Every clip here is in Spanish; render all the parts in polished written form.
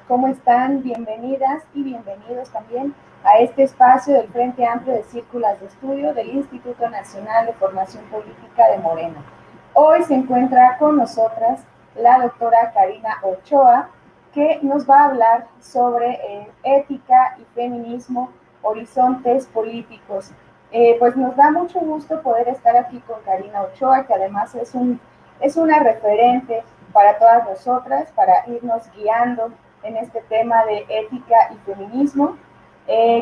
¿Cómo están? Bienvenidas y bienvenidos también a este espacio del Frente Amplio de Círculos de Estudio del Instituto Nacional de Formación Política de Morena. Hoy se encuentra con nosotras la doctora Karina Ochoa, que nos va a hablar sobre ética y feminismo, horizontes políticos. Pues nos da mucho gusto poder estar aquí con Karina Ochoa, que además es una referente para todas nosotras, para irnos guiando en este tema de ética y feminismo.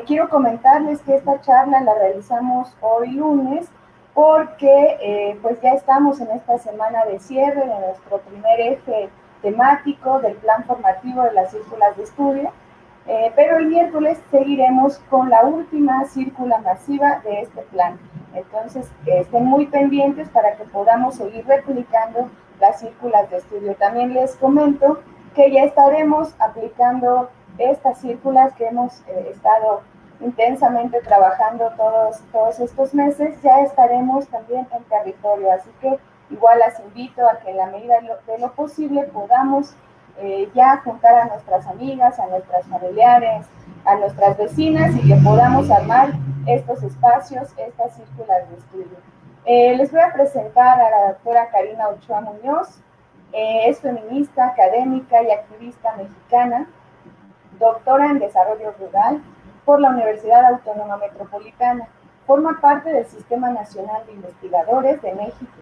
Quiero comentarles que esta charla la realizamos hoy lunes porque pues ya estamos en esta semana de cierre de nuestro primer eje temático del plan formativo de las círculas de estudio, pero el miércoles seguiremos con la última círcula masiva de este plan. Entonces, estén muy pendientes para que podamos seguir replicando las círculas de estudio. También les comento que ya estaremos aplicando estas círculas que hemos estado intensamente trabajando todos estos meses. Ya estaremos también en territorio, así que igual las invito a que en la medida de lo posible podamos ya juntar a nuestras amigas, a nuestras familiares, a nuestras vecinas y que podamos armar estos espacios, estas círculas de estudio. Les voy a presentar a la doctora Karina Ochoa Muñoz. Es feminista, académica y activista mexicana, doctora en Desarrollo Rural por la Universidad Autónoma Metropolitana. Forma parte del Sistema Nacional de Investigadores de México.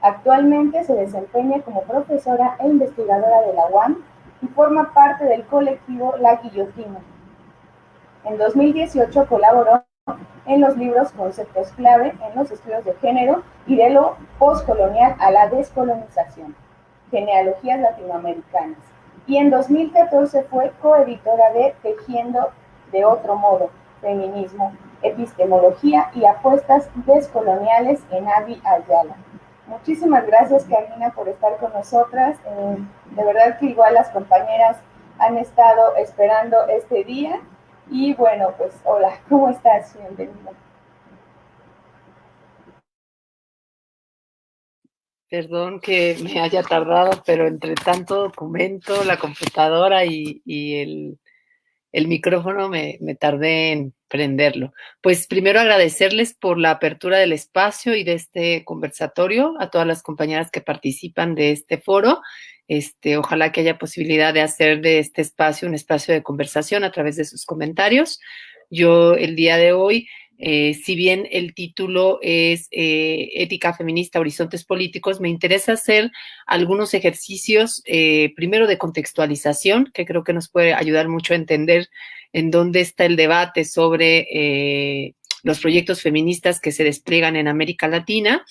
Actualmente se desempeña como profesora e investigadora de la UAM y forma parte del colectivo La Guillotina. En 2018 colaboró en los libros Conceptos clave en los estudios de género y de lo postcolonial a la descolonización, genealogías latinoamericanas. Y en 2014 fue coeditora de Tejiendo de otro modo, feminismo, epistemología y apuestas descoloniales en Abby Ayala. Muchísimas gracias, Karina, por estar con nosotras. De verdad que igual las compañeras han estado esperando este día. Y bueno, pues hola, ¿cómo estás? Bienvenida. Perdón que me haya tardado, pero entre tanto documento, la computadora y el micrófono me tardé en prenderlo. Pues primero agradecerles por la apertura del espacio y de este conversatorio, a todas las compañeras que participan de este foro. Ojalá que haya posibilidad de hacer de este espacio un espacio de conversación a través de sus comentarios. Yo el día de hoy, si bien el título es Ética Feminista, Horizontes Políticos, me interesa hacer algunos ejercicios, primero de contextualización, que creo que nos puede ayudar mucho a entender en dónde está el debate sobre los proyectos feministas que se despliegan en América Latina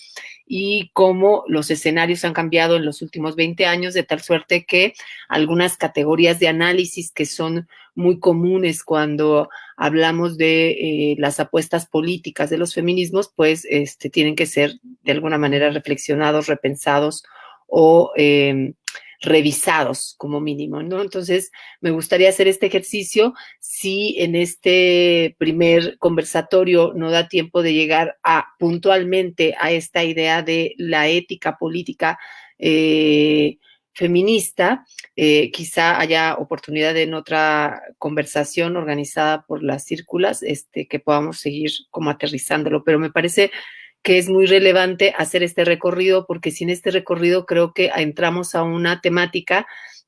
y cómo los escenarios han cambiado en los últimos 20 años, de tal suerte que algunas categorías de análisis que son muy comunes cuando hablamos de las apuestas políticas de los feminismos, pues tienen que ser de alguna manera reflexionados, repensados o revisados como mínimo, ¿no? Entonces, me gustaría hacer este ejercicio. Si en este primer conversatorio no da tiempo de llegar puntualmente a esta idea de la ética política feminista, quizá haya oportunidad en otra conversación organizada por las círculas, que podamos seguir como aterrizándolo, pero me parece que es muy relevante hacer este recorrido, porque sin este recorrido creo que entramos a una temática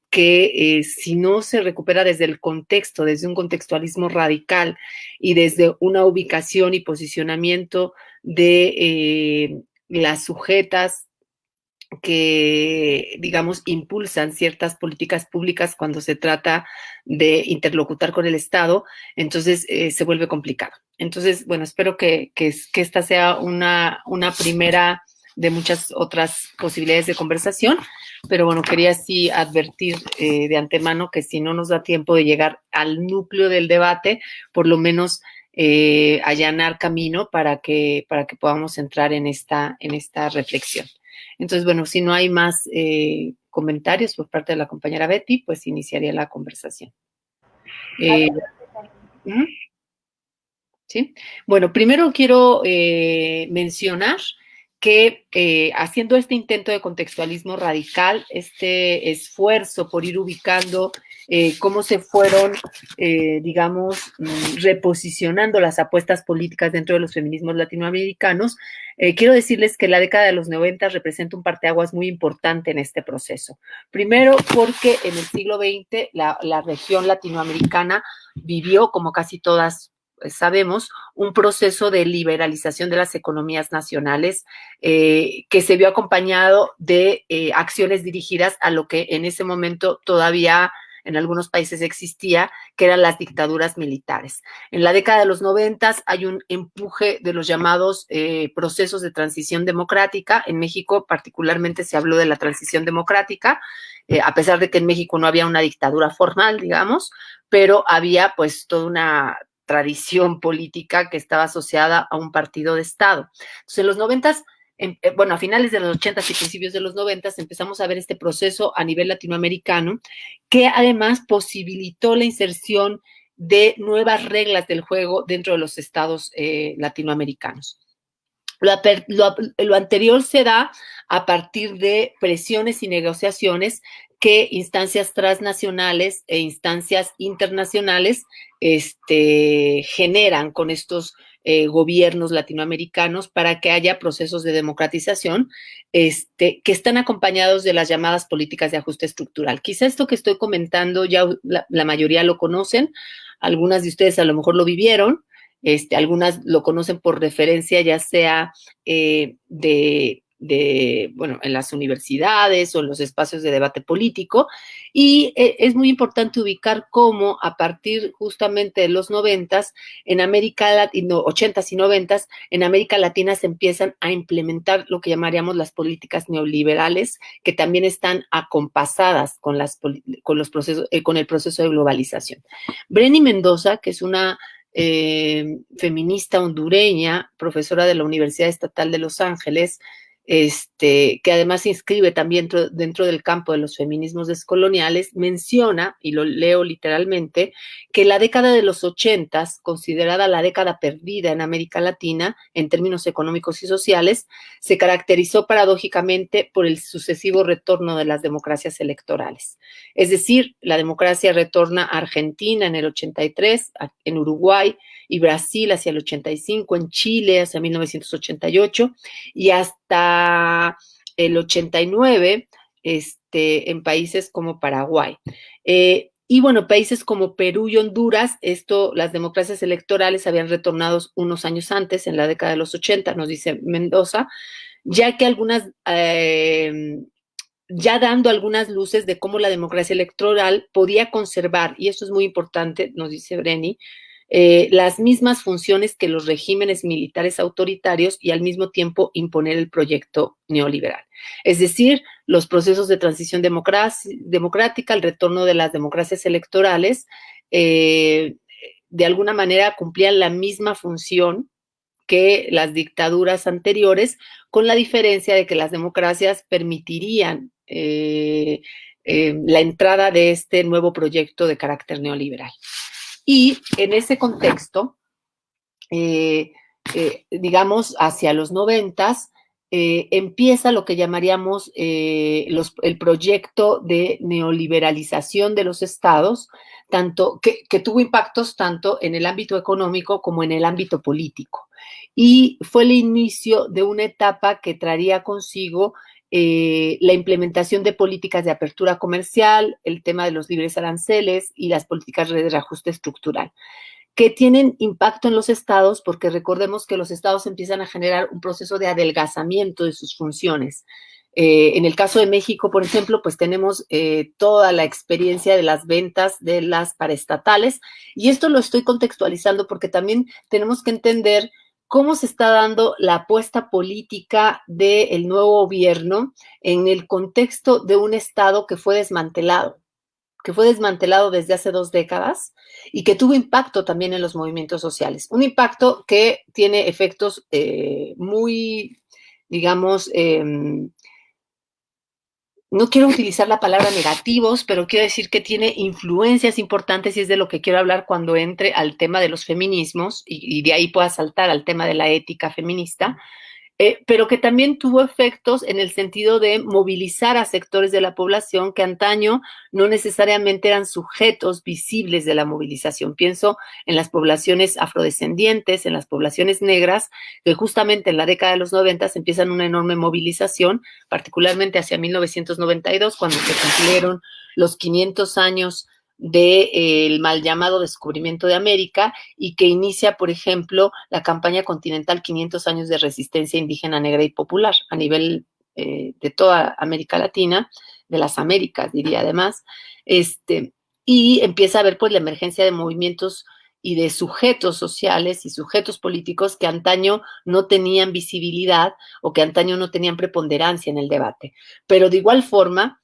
que si no se recupera desde el contexto, desde un contextualismo radical y desde una ubicación y posicionamiento de las sujetas que, digamos, impulsan ciertas políticas públicas cuando se trata de interlocutar con el Estado, entonces se vuelve complicado. Entonces, bueno, espero que esta sea una primera de muchas otras posibilidades de conversación, pero bueno, quería sí advertir de antemano que si no nos da tiempo de llegar al núcleo del debate, por lo menos allanar camino para que podamos entrar en esta reflexión. Entonces, bueno, si no hay más comentarios por parte de la compañera Betty, pues iniciaría la conversación. ¿Sí? Bueno, primero quiero mencionar que haciendo este intento de contextualismo radical, este esfuerzo por ir ubicando cómo se fueron, digamos, reposicionando las apuestas políticas dentro de los feminismos latinoamericanos, quiero decirles que la década de los 90 representa un parteaguas muy importante en este proceso. Primero, porque en el siglo XX la región latinoamericana vivió, como casi todas sabemos, un proceso de liberalización de las economías nacionales que se vio acompañado de acciones dirigidas a lo que en ese momento todavía en algunos países existía, que eran las dictaduras militares. En la década de los 90 hay un empuje de los llamados procesos de transición democrática. En México particularmente se habló de la transición democrática, a pesar de que en México no había una dictadura formal, digamos, pero había pues toda una tradición política que estaba asociada a un partido de Estado. Entonces, en los 90, bueno, a finales de los 80 y principios de los 90 empezamos a ver este proceso a nivel latinoamericano que además posibilitó la inserción de nuevas reglas del juego dentro de los estados latinoamericanos. Lo anterior se da a partir de presiones y negociaciones que instancias transnacionales e instancias internacionales generan con estos gobiernos latinoamericanos para que haya procesos de democratización que están acompañados de las llamadas políticas de ajuste estructural. Quizá esto que estoy comentando ya la mayoría lo conocen, algunas de ustedes a lo mejor lo vivieron, algunas lo conocen por referencia ya sea bueno, en las universidades o en los espacios de debate político, y es muy importante ubicar cómo a partir justamente de los 90s, en América Latina, 80s y 90s, en América Latina se empiezan a implementar lo que llamaríamos las políticas neoliberales, que también están acompasadas con los procesos, con el proceso de globalización. Breni Mendoza, que es una feminista hondureña, profesora de la Universidad Estatal de Los Ángeles, que además se inscribe también dentro del campo de los feminismos descoloniales, menciona, y lo leo literalmente, que la década de los 80s, considerada la década perdida en América Latina en términos económicos y sociales, se caracterizó paradójicamente por el sucesivo retorno de las democracias electorales. Es decir, la democracia retorna a Argentina en el 83, en Uruguay y Brasil hacia el 85, en Chile hacia 1988 y hasta el 89 en países como Paraguay. Y bueno, países como Perú y Honduras, las democracias electorales habían retornado unos años antes, en la década de los 80, nos dice Mendoza, ya que ya dando algunas luces de cómo la democracia electoral podía conservar, y esto es muy importante, nos dice Breni, las mismas funciones que los regímenes militares autoritarios y al mismo tiempo imponer el proyecto neoliberal. Es decir, los procesos de transición democrática, el retorno de las democracias electorales, de alguna manera cumplían la misma función que las dictaduras anteriores, con la diferencia de que las democracias permitirían la entrada de este nuevo proyecto de carácter neoliberal. Y en ese contexto, digamos, hacia los 90s, empieza lo que llamaríamos el proyecto de neoliberalización de los estados, que tuvo impactos tanto en el ámbito económico como en el ámbito político. Y fue el inicio de una etapa que traería consigo la implementación de políticas de apertura comercial, el tema de los libres aranceles y las políticas de reajuste estructural, que tienen impacto en los estados porque recordemos que los estados empiezan a generar un proceso de adelgazamiento de sus funciones. En el caso de México, por ejemplo, pues tenemos toda la experiencia de las ventas de las paraestatales, y esto lo estoy contextualizando porque también tenemos que entender cómo se está dando la apuesta política del nuevo gobierno en el contexto de un Estado que fue desmantelado desde hace 2 décadas y que tuvo impacto también en los movimientos sociales. Un impacto que tiene efectos muy, digamos, no quiero utilizar la palabra negativos, pero quiero decir que tiene influencias importantes y es de lo que quiero hablar cuando entre al tema de los feminismos y de ahí pueda saltar al tema de la ética feminista. pero que también tuvo efectos en el sentido de movilizar a sectores de la población que antaño no necesariamente eran sujetos visibles de la movilización. Pienso en las poblaciones afrodescendientes, en las poblaciones negras, que justamente en la década de los 90 empiezan una enorme movilización, particularmente hacia 1992, cuando se cumplieron los 500 años del mal llamado descubrimiento de América y que inicia, por ejemplo, la campaña continental 500 años de resistencia indígena, negra y popular a nivel de toda América Latina, de las Américas, diría además, y empieza a haber pues la emergencia de movimientos y de sujetos sociales y sujetos políticos que antaño no tenían visibilidad o que antaño no tenían preponderancia en el debate. Pero de igual forma,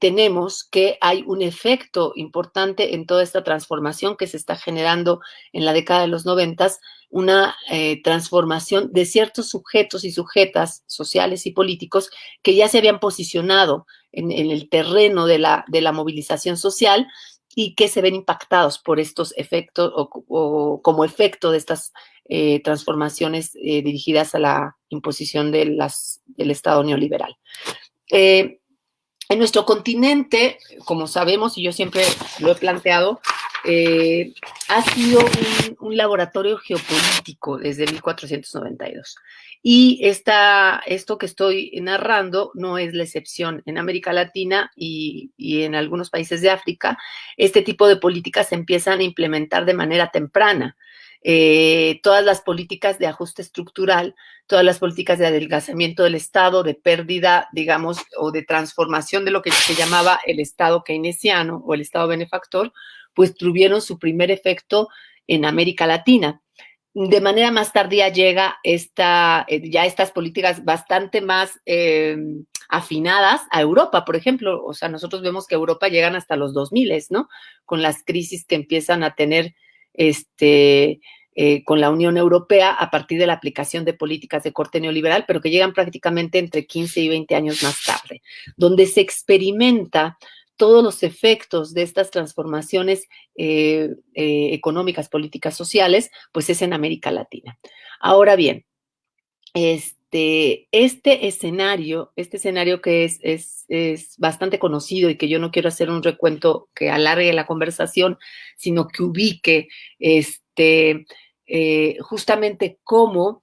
tenemos que hay un efecto importante en toda esta transformación que se está generando en la década de los 90, una transformación de ciertos sujetos y sujetas sociales y políticos que ya se habían posicionado en el terreno de la movilización social y que se ven impactados por estos efectos o como efecto de estas transformaciones dirigidas a la imposición del Estado neoliberal. En nuestro continente, como sabemos, y yo siempre lo he planteado, ha sido un laboratorio geopolítico desde 1492. Y esto que estoy narrando no es la excepción. En América Latina y en algunos países de África, este tipo de políticas se empiezan a implementar de manera temprana. Todas las políticas de ajuste estructural, todas las políticas de adelgazamiento del Estado, de pérdida, digamos, o de transformación de lo que se llamaba el Estado keynesiano o el Estado benefactor, pues tuvieron su primer efecto en América Latina. De manera más tardía llega ya estas políticas bastante más afinadas a Europa, por ejemplo. O sea, nosotros vemos que Europa llegan hasta los 2000, ¿no? Con las crisis que empiezan a tener con la Unión Europea a partir de la aplicación de políticas de corte neoliberal, pero que llegan prácticamente entre 15 y 20 años más tarde, donde se experimenta todos los efectos de estas transformaciones económicas, políticas, sociales, pues es en América Latina. Ahora bien, este escenario que es bastante conocido y que yo no quiero hacer un recuento que alargue la conversación, sino que ubique justamente cómo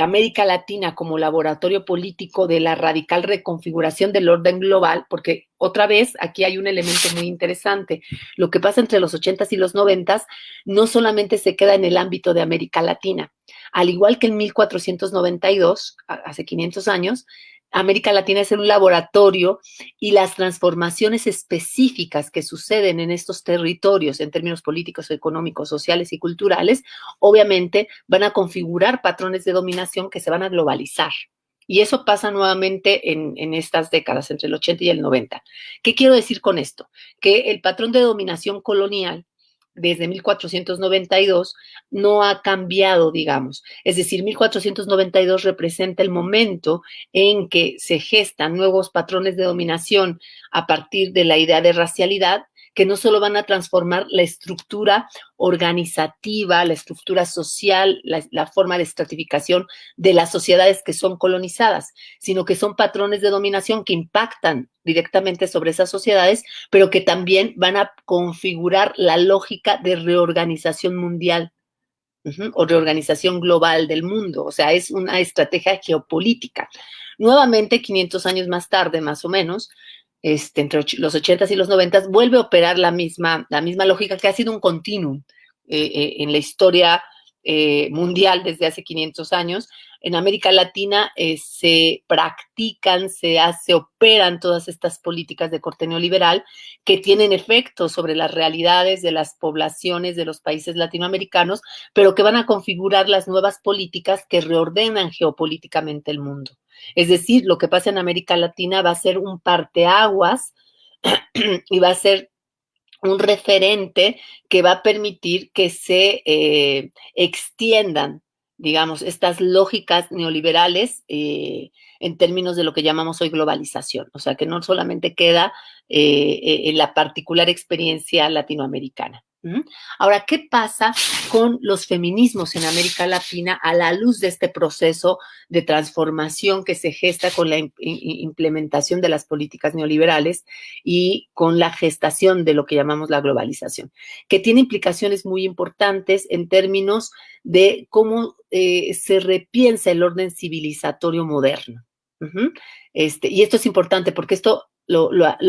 América Latina como laboratorio político de la radical reconfiguración del orden global, porque otra vez aquí hay un elemento muy interesante. Lo que pasa entre los 80s y los 90s no solamente se queda en el ámbito de América Latina. Al igual que en 1492, hace 500 años, América Latina es un laboratorio y las transformaciones específicas que suceden en estos territorios en términos políticos, económicos, sociales y culturales, obviamente van a configurar patrones de dominación que se van a globalizar. Y eso pasa nuevamente en estas décadas, entre el 80 y el 90. ¿Qué quiero decir con esto? Que el patrón de dominación colonial desde 1492 no ha cambiado, digamos. Es decir, 1492 representa el momento en que se gestan nuevos patrones de dominación a partir de la idea de racialidad, que no solo van a transformar la estructura organizativa, la estructura social, la forma de estratificación de las sociedades que son colonizadas, sino que son patrones de dominación que impactan directamente sobre esas sociedades, pero que también van a configurar la lógica de reorganización mundial o reorganización global del mundo. O sea, es una estrategia geopolítica. Nuevamente, 500 años más tarde, más o menos, entre los 80s y los 90s, vuelve a operar la misma lógica que ha sido un continuum en la historia mundial desde hace 500 años. En América Latina se practican, se operan todas estas políticas de corte neoliberal que tienen efectos sobre las realidades de las poblaciones de los países latinoamericanos, pero que van a configurar las nuevas políticas que reordenan geopolíticamente el mundo. Es decir, lo que pasa en América Latina va a ser un parteaguas y va a ser un referente que va a permitir que se extiendan, digamos, estas lógicas neoliberales en términos de lo que llamamos hoy globalización. O sea, que no solamente queda en la particular experiencia latinoamericana. Ahora, ¿qué pasa con los feminismos en América Latina a la luz de este proceso de transformación que se gesta con la implementación de las políticas neoliberales y con la gestación de lo que llamamos la globalización? Que tiene implicaciones muy importantes en términos de cómo se repiensa el orden civilizatorio moderno. Y esto es importante porque esto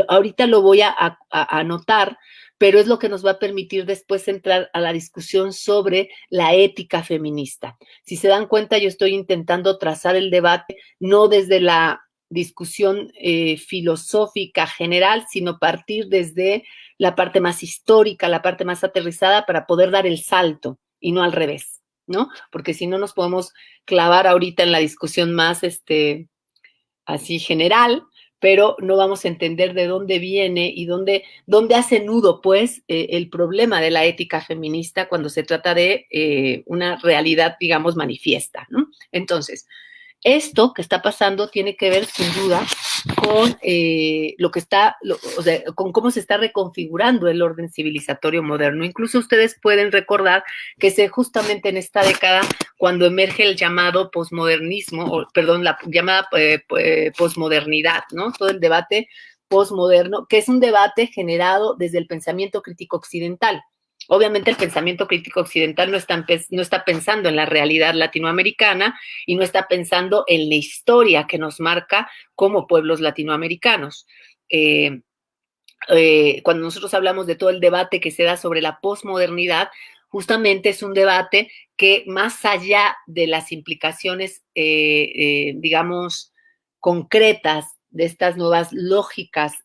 ahorita lo voy a anotar, pero es lo que nos va a permitir después entrar a la discusión sobre la ética feminista. Si se dan cuenta, yo estoy intentando trazar el debate no desde la discusión filosófica general, sino partir desde la parte más histórica, la parte más aterrizada, para poder dar el salto y no al revés, ¿no? Porque si no nos podemos clavar ahorita en la discusión más así general, pero no vamos a entender de dónde viene y dónde hace nudo, pues, el problema de la ética feminista cuando se trata de una realidad, digamos, manifiesta, ¿no? Entonces, esto que está pasando tiene que ver, sin duda, con con cómo se está reconfigurando el orden civilizatorio moderno. Incluso ustedes pueden recordar que justamente en esta década, cuando emerge el llamado posmodernismo, la llamada posmodernidad, ¿no? Todo el debate posmoderno, que es un debate generado desde el pensamiento crítico occidental. Obviamente el pensamiento crítico occidental no está pensando en la realidad latinoamericana y no está pensando en la historia que nos marca como pueblos latinoamericanos. Cuando nosotros hablamos de todo el debate que se da sobre la posmodernidad, justamente es un debate que, más allá de las implicaciones, digamos, concretas de estas nuevas lógicas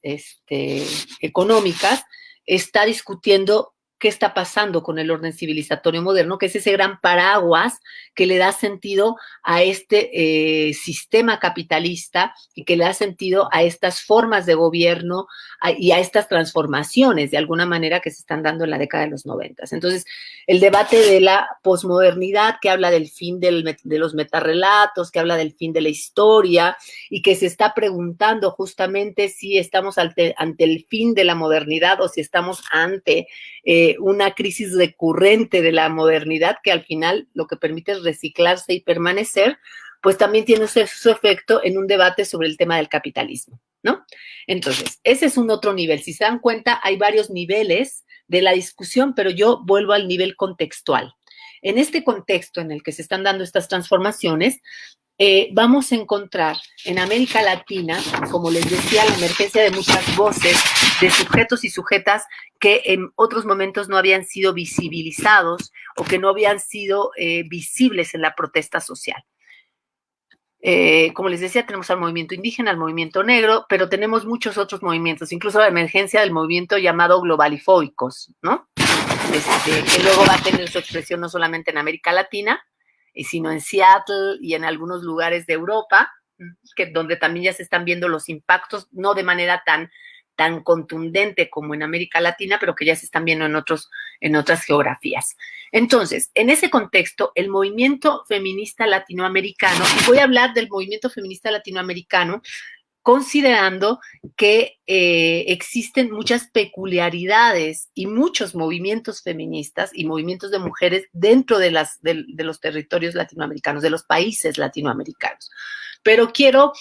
económicas, está discutiendo qué está pasando con el orden civilizatorio moderno, que es ese gran paraguas que le da sentido a este sistema capitalista y que le da sentido a estas formas de gobierno y a estas transformaciones, de alguna manera, que se están dando en la década de los 90. Entonces, el debate de la posmodernidad, que habla del fin de los metarrelatos, que habla del fin de la historia, y que se está preguntando justamente si estamos ante el fin de la modernidad o si estamos ante una crisis recurrente de la modernidad, que al final lo que permite es reciclarse y permanecer, pues también tiene su efecto en un debate sobre el tema del capitalismo, ¿no? Entonces, ese es un otro nivel. Si se dan cuenta, hay varios niveles de la discusión, pero yo vuelvo al nivel contextual. En este contexto en el que se están dando estas transformaciones, vamos a encontrar en América Latina, como les decía, la emergencia de muchas voces de sujetos y sujetas que en otros momentos no habían sido visibilizados o que no habían sido visibles en la protesta social. Como les decía, tenemos al movimiento indígena, al movimiento negro, pero tenemos muchos otros movimientos, incluso la emergencia del movimiento llamado globalifóbicos, ¿no? Que luego va a tener su expresión no solamente en América Latina, sino en Seattle y en algunos lugares de Europa, donde también ya se están viendo los impactos, no de manera tan contundente como en América Latina, pero que ya se están viendo en otras geografías. Entonces, en ese contexto, el movimiento feminista latinoamericano, y voy a hablar del movimiento feminista latinoamericano, considerando que existen muchas peculiaridades y muchos movimientos feministas y movimientos de mujeres dentro de los territorios latinoamericanos, de los países latinoamericanos. Pero quiero,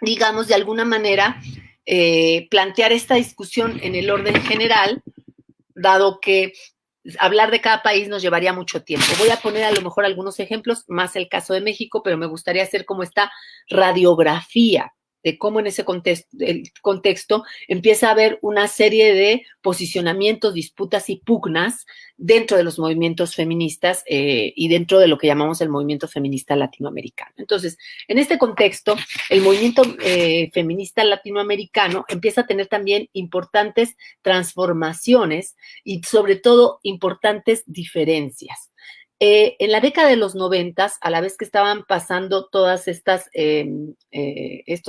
digamos, de alguna manera, plantear esta discusión en el orden general, dado que hablar de cada país nos llevaría mucho tiempo. Voy a poner a lo mejor algunos ejemplos, más el caso de México, pero me gustaría hacer como esta radiografía de cómo en ese contexto empieza a haber una serie de posicionamientos, disputas y pugnas dentro de los movimientos feministas y dentro de lo que llamamos el movimiento feminista latinoamericano. Entonces, en este contexto, el movimiento feminista latinoamericano empieza a tener también importantes transformaciones y sobre todo importantes diferencias. En la década de los 90, a la vez que estaban pasando todas estos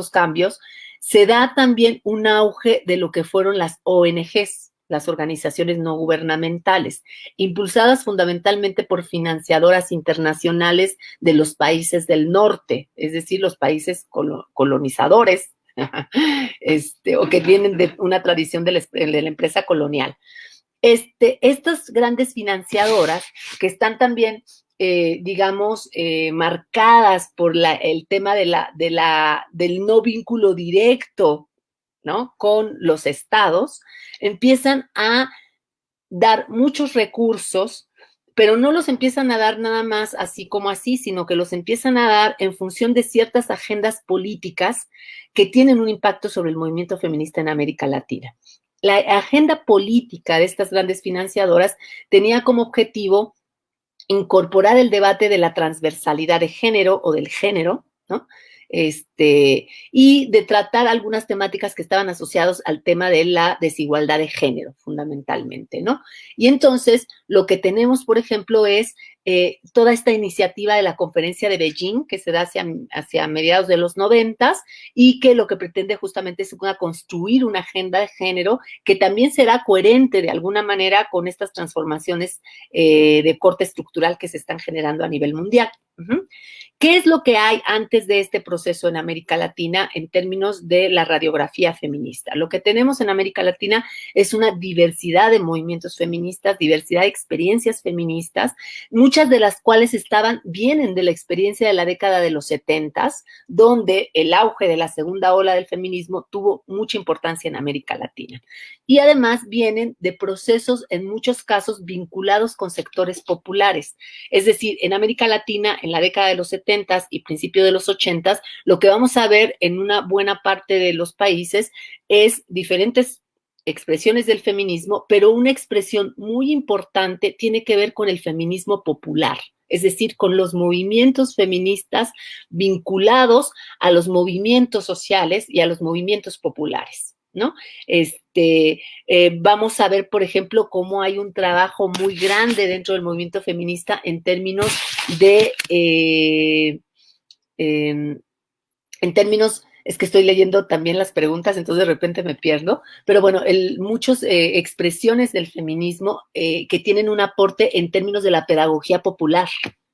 cambios, se da también un auge de lo que fueron las ONGs, las organizaciones no gubernamentales, impulsadas fundamentalmente por financiadoras internacionales de los países del norte, es decir, los países colonizadores, o que vienen de una tradición de la empresa colonial. Estas grandes financiadoras que están también, digamos, marcadas por el tema del no vínculo directo, ¿no?, con los estados, empiezan a dar muchos recursos, pero no los empiezan a dar nada más así como así, sino que los empiezan a dar en función de ciertas agendas políticas que tienen un impacto sobre el movimiento feminista en América Latina. La agenda política de estas grandes financiadoras tenía como objetivo incorporar el debate de la transversalidad de género o del género, ¿no? Y de tratar algunas temáticas que estaban asociadas al tema de la desigualdad de género, fundamentalmente, ¿no? Y entonces, lo que tenemos, por ejemplo, es toda esta iniciativa de la conferencia de Beijing, que se da hacia mediados de los 90 y que lo que pretende justamente es construir una agenda de género que también será coherente de alguna manera con estas transformaciones de corte estructural que se están generando a nivel mundial. ¿Qué es lo que hay antes de este proceso en América Latina en términos de la radiografía feminista? Lo que tenemos en América Latina es una diversidad de movimientos feministas, diversidad de experiencias feministas, muchas de las cuales vienen de la experiencia de la década de los 70, donde el auge de la segunda ola del feminismo tuvo mucha importancia en América Latina. Y además vienen de procesos, en muchos casos, vinculados con sectores populares. Es decir, en América Latina, en la década de los 70 y principio de los 80, lo que vamos a ver en una buena parte de los países es diferentes expresiones del feminismo, pero una expresión muy importante tiene que ver con el feminismo popular, es decir, con los movimientos feministas vinculados a los movimientos sociales y a los movimientos populares, ¿no? Vamos a ver, por ejemplo, cómo hay un trabajo muy grande dentro del movimiento feminista en términos de, es que estoy leyendo también las preguntas, entonces de repente me pierdo, pero bueno, muchas expresiones del feminismo que tienen un aporte en términos de la pedagogía popular,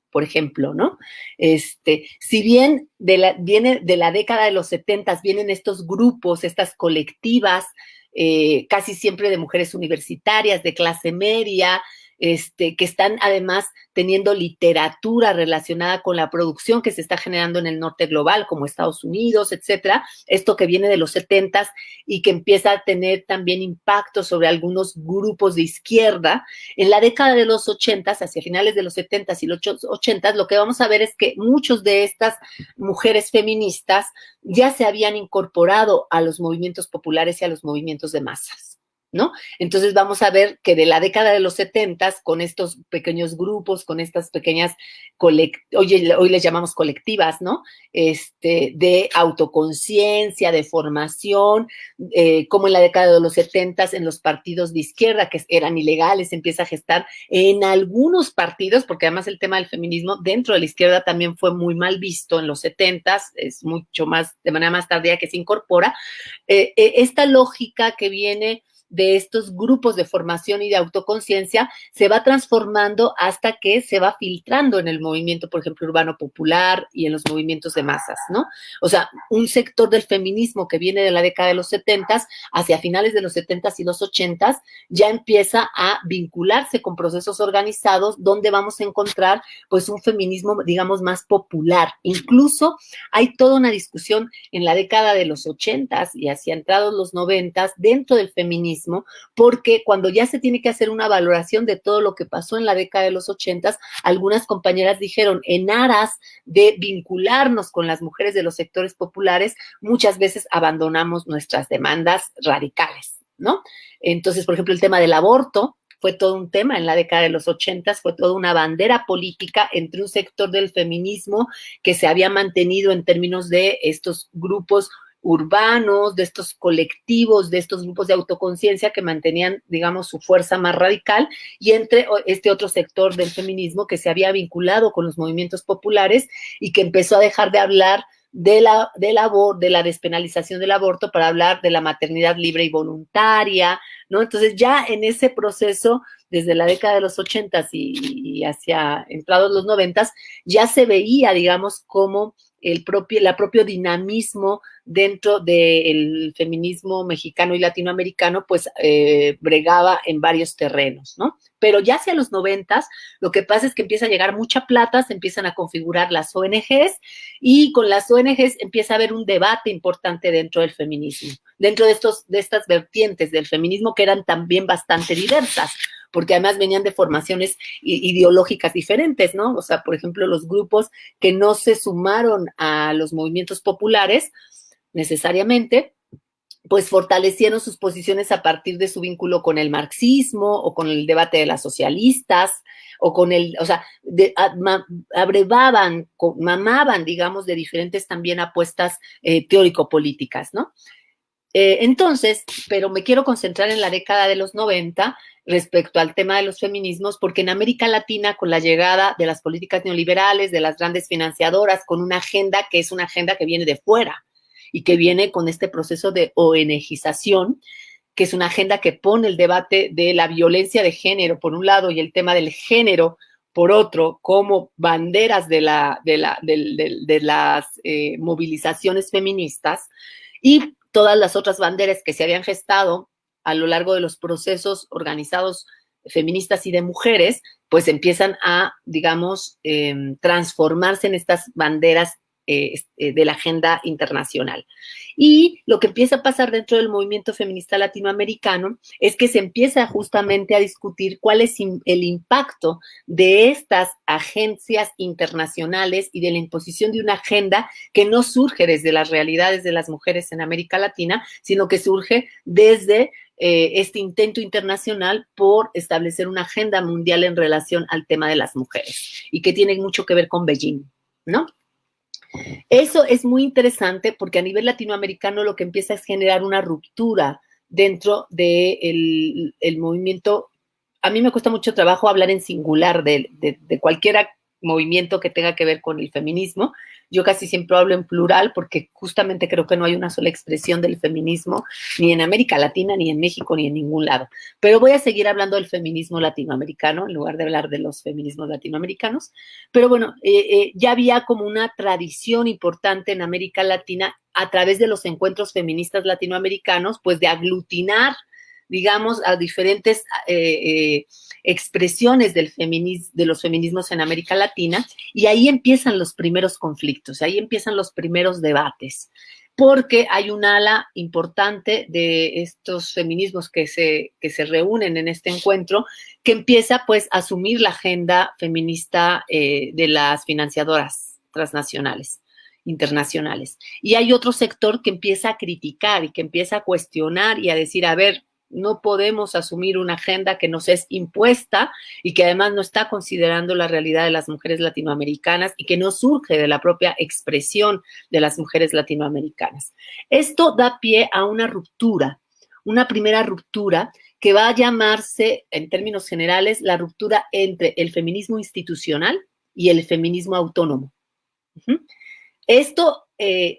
por ejemplo, ¿no? Si bien viene de la década de los 70, vienen estos grupos, estas colectivas, casi siempre de mujeres universitarias, de clase media, que están además teniendo literatura relacionada con la producción que se está generando en el norte global, como Estados Unidos, etcétera. Esto que viene de los 70 y que empieza a tener también impacto sobre algunos grupos de izquierda. En la década de los 80, hacia finales de los 70 y los 80, lo que vamos a ver es que muchos de estas mujeres feministas ya se habían incorporado a los movimientos populares y a los movimientos de masas, ¿no? Entonces vamos a ver que de la década de los 70, con estos pequeños grupos, con estas pequeñas, hoy les llamamos colectivas, ¿no? De autoconciencia, de formación, como en la década de los 70, en los partidos de izquierda, que eran ilegales, empieza a gestar en algunos partidos, porque además el tema del feminismo dentro de la izquierda también fue muy mal visto en los 70, es mucho más, de manera más tardía que se incorpora. Esta lógica que viene de estos grupos de formación y de autoconciencia se va transformando hasta que se va filtrando en el movimiento, por ejemplo, urbano popular y en los movimientos de masas, ¿no? O sea, un sector del feminismo que viene de la década de los 70 hacia finales de los 70 y los 80 ya empieza a vincularse con procesos organizados donde vamos a encontrar pues un feminismo, digamos, más popular. Incluso hay toda una discusión en la década de los 80 y hacia entrados los 90 dentro del feminismo, porque cuando ya se tiene que hacer una valoración de todo lo que pasó en la década de los 80, algunas compañeras dijeron, en aras de vincularnos con las mujeres de los sectores populares, muchas veces abandonamos nuestras demandas radicales, ¿no? Entonces, por ejemplo, el tema del aborto fue todo un tema en la década de los 80, fue toda una bandera política entre un sector del feminismo que se había mantenido en términos de estos grupos urbanos, de estos colectivos, de estos grupos de autoconciencia que mantenían, digamos, su fuerza más radical, y entre este otro sector del feminismo que se había vinculado con los movimientos populares y que empezó a dejar de hablar de la despenalización del aborto para hablar de la maternidad libre y voluntaria, ¿no? Entonces ya en ese proceso, desde la década de los 80 y hacia entrados los 90, ya se veía, digamos, cómo propio dinamismo dentro del feminismo mexicano y latinoamericano, pues bregaba en varios terrenos, ¿no? Pero ya hacia los 90, lo que pasa es que empieza a llegar mucha plata, se empiezan a configurar las ONGs y con las ONGs empieza a haber un debate importante dentro del feminismo, dentro de estas vertientes del feminismo que eran también bastante diversas, porque además venían de formaciones ideológicas diferentes, ¿no? O sea, por ejemplo, los grupos que no se sumaron a los movimientos populares necesariamente, pues fortalecieron sus posiciones a partir de su vínculo con el marxismo o con el debate de las socialistas o con o sea, abrevaban, mamaban, digamos, de diferentes también apuestas teórico-políticas, ¿no? Entonces, pero me quiero concentrar en la década de los 90 respecto al tema de los feminismos, porque en América Latina, con la llegada de las políticas neoliberales, de las grandes financiadoras, con una agenda que es una agenda que viene de fuera y que viene con este proceso de ONGización, que es una agenda que pone el debate de la violencia de género por un lado y el tema del género por otro, como banderas de las movilizaciones feministas, y todas las otras banderas que se habían gestado a lo largo de los procesos organizados feministas y de mujeres, pues empiezan a, digamos, transformarse en estas banderas de la agenda internacional. Y lo que empieza a pasar dentro del movimiento feminista latinoamericano es que se empieza justamente a discutir cuál es el impacto de estas agencias internacionales y de la imposición de una agenda que no surge desde las realidades de las mujeres en América Latina, sino que surge desde este intento internacional por establecer una agenda mundial en relación al tema de las mujeres y que tiene mucho que ver con Beijing, ¿no? Eso es muy interesante porque a nivel latinoamericano lo que empieza es generar una ruptura dentro del movimiento. A mí me cuesta mucho trabajo hablar en singular de cualquier movimiento que tenga que ver con el feminismo. Yo casi siempre hablo en plural porque justamente creo que no hay una sola expresión del feminismo ni en América Latina, ni en México, ni en ningún lado. Pero voy a seguir hablando del feminismo latinoamericano en lugar de hablar de los feminismos latinoamericanos. Pero bueno, ya había como una tradición importante en América Latina a través de los encuentros feministas latinoamericanos, pues de aglutinar, digamos, a diferentes expresiones de los feminismos en América Latina, y ahí empiezan los primeros conflictos, ahí empiezan los primeros debates, porque hay un ala importante de estos feminismos que se reúnen en este encuentro, que empieza pues a asumir la agenda feminista de las financiadoras transnacionales, internacionales. Y hay otro sector que empieza a criticar y que empieza a cuestionar y a decir, a ver, no podemos asumir una agenda que nos es impuesta y que además no está considerando la realidad de las mujeres latinoamericanas y que no surge de la propia expresión de las mujeres latinoamericanas. Esto da pie a una ruptura, una primera ruptura que va a llamarse, en términos generales, la ruptura entre el feminismo institucional y el feminismo autónomo. Esto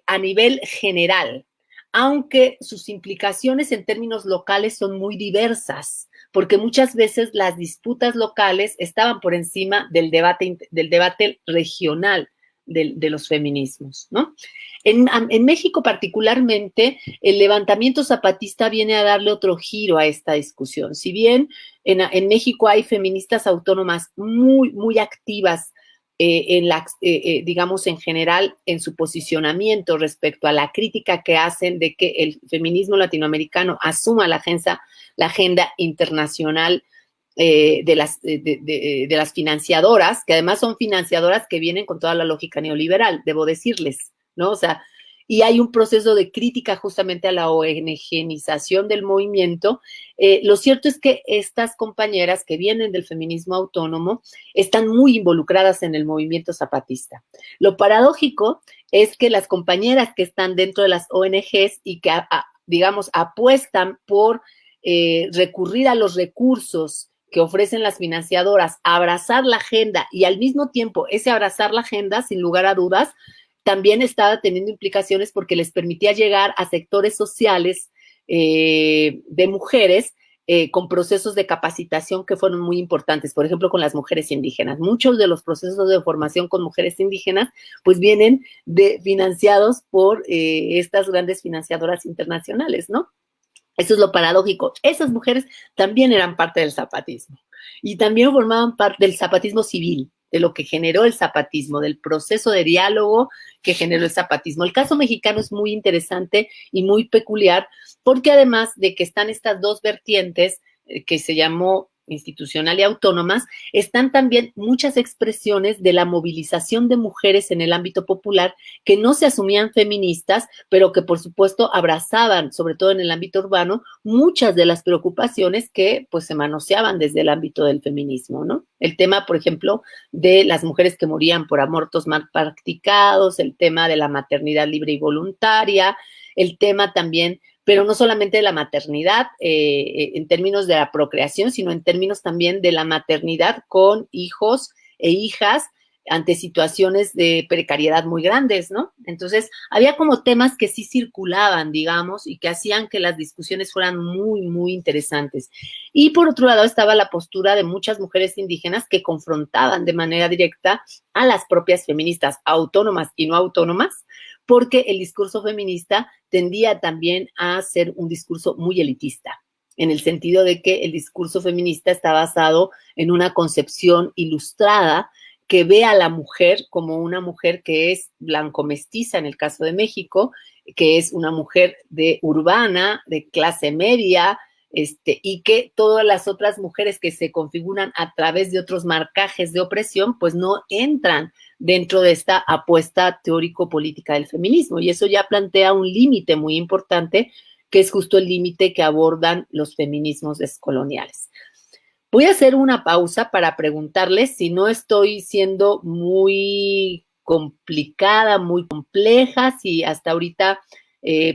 a nivel general, aunque sus implicaciones en términos locales son muy diversas, porque muchas veces las disputas locales estaban por encima del debate regional de los feminismos, ¿no? En México particularmente, el levantamiento zapatista viene a darle otro giro a esta discusión. Si bien en México hay feministas autónomas muy, muy activas, digamos, en general, en su posicionamiento respecto a la crítica que hacen de que el feminismo latinoamericano asuma la agenda internacional de las financiadoras, que además son financiadoras que vienen con toda la lógica neoliberal, debo decirles, ¿no? O sea, y hay un proceso de crítica justamente a la ONGización del movimiento. Lo cierto es que estas compañeras que vienen del feminismo autónomo están muy involucradas en el movimiento zapatista. Lo paradójico es que las compañeras que están dentro de las ONGs y que, digamos, apuestan por recurrir a los recursos que ofrecen las financiadoras, abrazar la agenda y al mismo tiempo ese abrazar la agenda, sin lugar a dudas, también estaba teniendo implicaciones porque les permitía llegar a sectores sociales de mujeres con procesos de capacitación que fueron muy importantes, por ejemplo, con las mujeres indígenas. Muchos de los procesos de formación con mujeres indígenas, pues vienen financiados por estas grandes financiadoras internacionales, ¿no? Eso es lo paradójico. Esas mujeres también eran parte del zapatismo y también formaban parte del zapatismo civil, de lo que generó el zapatismo, del proceso de diálogo que generó el zapatismo. El caso mexicano es muy interesante y muy peculiar porque además de que están estas dos vertientes que se llamó institucional y autónomas, están también muchas expresiones de la movilización de mujeres en el ámbito popular que no se asumían feministas, pero que por supuesto abrazaban, sobre todo en el ámbito urbano, muchas de las preocupaciones que pues se manoseaban desde el ámbito del feminismo, ¿no? El tema, por ejemplo, de las mujeres que morían por abortos mal practicados, el tema de la maternidad libre y voluntaria, el tema también, pero no solamente de la maternidad en términos de la procreación, sino en términos también de la maternidad con hijos e hijas ante situaciones de precariedad muy grandes, ¿no? Entonces, había como temas que sí circulaban, digamos, y que hacían que las discusiones fueran muy, muy interesantes. Y por otro lado estaba la postura de muchas mujeres indígenas que confrontaban de manera directa a las propias feministas, autónomas y no autónomas, porque el discurso feminista tendía también a ser un discurso muy elitista, en el sentido de que el discurso feminista está basado en una concepción ilustrada que ve a la mujer como una mujer que es blanco-mestiza, en el caso de México, que es una mujer de urbana, de clase media, y que todas las otras mujeres que se configuran a través de otros marcajes de opresión, pues no entran dentro de esta apuesta teórico-política del feminismo. Y eso ya plantea un límite muy importante, que es justo el límite que abordan los feminismos descoloniales. Voy a hacer una pausa para preguntarles si no estoy siendo muy complicada, muy compleja, si hasta ahorita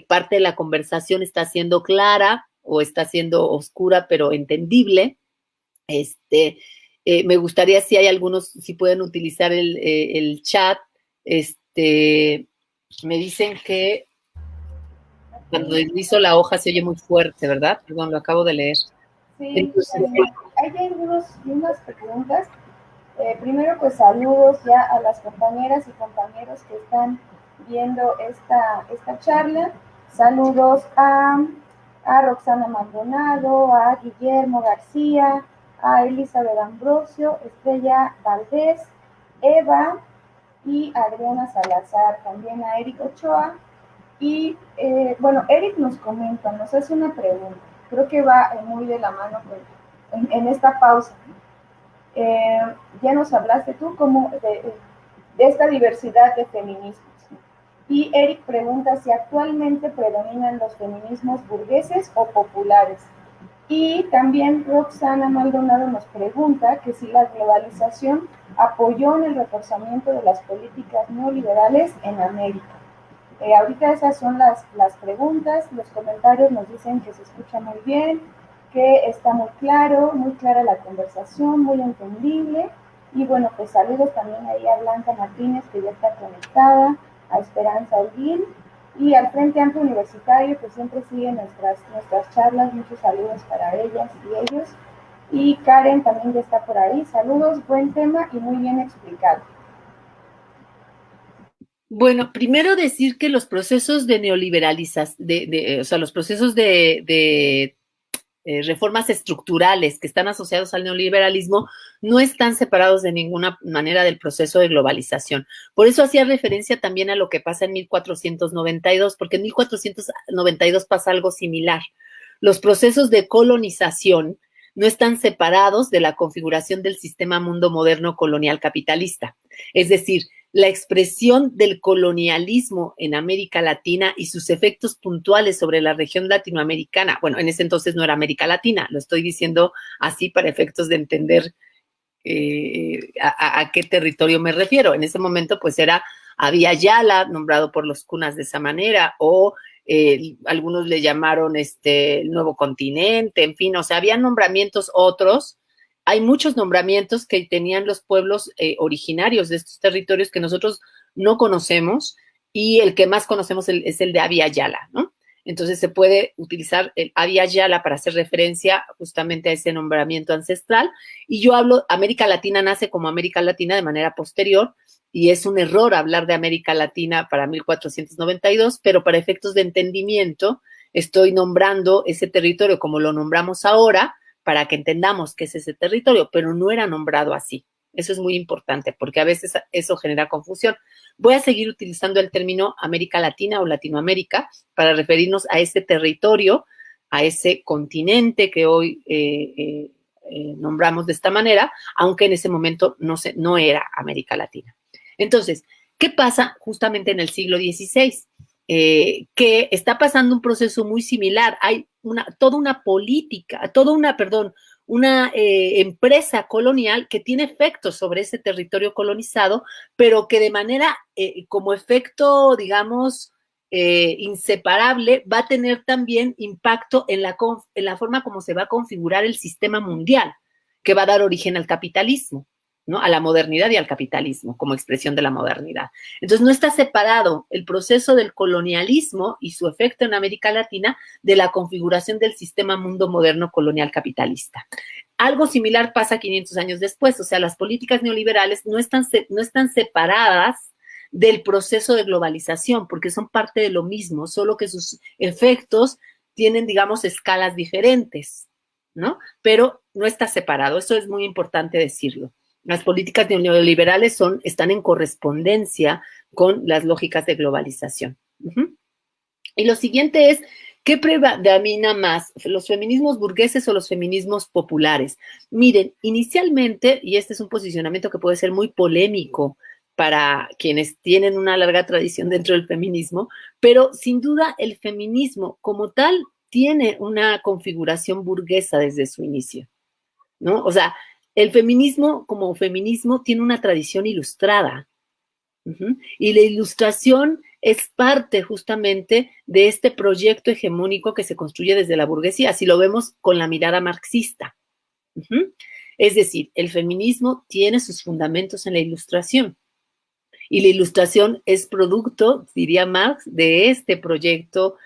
parte de la conversación está siendo clara o está siendo oscura, pero entendible. Me gustaría si hay algunos, si pueden utilizar el chat. Me dicen que cuando deslizo la hoja se oye muy fuerte, ¿verdad? Perdón, lo acabo de leer. Sí, hay unas preguntas. Primero, pues saludos ya a las compañeras y compañeros que están viendo esta charla. Saludos a Roxana Maldonado, a Guillermo García, a Elizabeth Ambrosio, Estrella Valdés, Eva y Adriana Salazar, también a Eric Ochoa. Y bueno, Eric nos comenta, nos hace una pregunta, creo que va muy de la mano en esta pausa. Ya nos hablaste tú como de esta diversidad de feminismos. Y Eric pregunta si actualmente predominan los feminismos burgueses o populares. Y también Roxana Maldonado nos pregunta que si la globalización apoyó en el reforzamiento de las políticas neoliberales en América. Ahorita esas son las preguntas, los comentarios nos dicen que se escucha muy bien, que está muy claro, muy clara la conversación, muy entendible. Y bueno, pues saludos también ahí a Blanca Martínez, que ya está conectada, a Esperanza Holguín, y al Frente Amplio Universitario, que siempre siguen nuestras charlas. Muchos saludos para ellas y ellos. Y Karen también ya está por ahí. Saludos, buen tema y muy bien explicado. Bueno, primero decir que los procesos de neoliberalización, o sea, los procesos de reformas estructurales que están asociados al neoliberalismo no están separados de ninguna manera del proceso de globalización. Por eso hacía referencia también a lo que pasa en 1492, porque en 1492 pasa algo similar. Los procesos de colonización no están separados de la configuración del sistema mundo moderno colonial capitalista. Es decir, la expresión del colonialismo en América Latina y sus efectos puntuales sobre la región latinoamericana. Bueno, en ese entonces no era América Latina, lo estoy diciendo así para efectos de entender a qué territorio me refiero. En ese momento, pues era Abya Yala, nombrado por los cunas de esa manera, o algunos le llamaron el nuevo continente, en fin, o sea, había nombramientos otros. Hay muchos nombramientos que tenían los pueblos originarios de estos territorios que nosotros no conocemos, y el que más conocemos es el de Abya Yala, ¿no? Entonces se puede utilizar el Abya Yala para hacer referencia justamente a ese nombramiento ancestral. Y yo hablo, América Latina nace como América Latina de manera posterior, y es un error hablar de América Latina para 1492, pero para efectos de entendimiento estoy nombrando ese territorio como lo nombramos ahora para que entendamos qué es ese territorio, pero no era nombrado así. Eso es muy importante porque a veces eso genera confusión. Voy a seguir utilizando el término América Latina o Latinoamérica para referirnos a ese territorio, a ese continente que hoy nombramos de esta manera, aunque en ese momento no era América Latina. Entonces, ¿qué pasa justamente en el siglo XVI? Que está pasando un proceso muy similar. Hay toda una política, una empresa colonial que tiene efectos sobre ese territorio colonizado, pero que de manera, como efecto, digamos, inseparable, va a tener también impacto en la forma como se va a configurar el sistema mundial, que va a dar origen al capitalismo, ¿no? A la modernidad y al capitalismo como expresión de la modernidad. Entonces, no está separado el proceso del colonialismo y su efecto en América Latina de la configuración del sistema mundo moderno colonial capitalista. Algo similar pasa 500 años después, o sea, las políticas neoliberales no están separadas del proceso de globalización, porque son parte de lo mismo, solo que sus efectos tienen, digamos, escalas diferentes, ¿no? Pero no está separado, eso es muy importante decirlo. Las políticas neoliberales están en correspondencia con las lógicas de globalización. Y lo siguiente es, ¿qué predomina más, los feminismos burgueses o los feminismos populares? Miren, inicialmente, y este es un posicionamiento que puede ser muy polémico para quienes tienen una larga tradición dentro del feminismo, pero sin duda el feminismo como tal tiene una configuración burguesa desde su inicio, ¿no? O sea, el feminismo como feminismo tiene una tradición ilustrada. Y la ilustración es parte justamente de este proyecto hegemónico que se construye desde la burguesía, si lo vemos con la mirada marxista. Es decir, el feminismo tiene sus fundamentos en la ilustración. Y la ilustración es producto, diría Marx, de este proyecto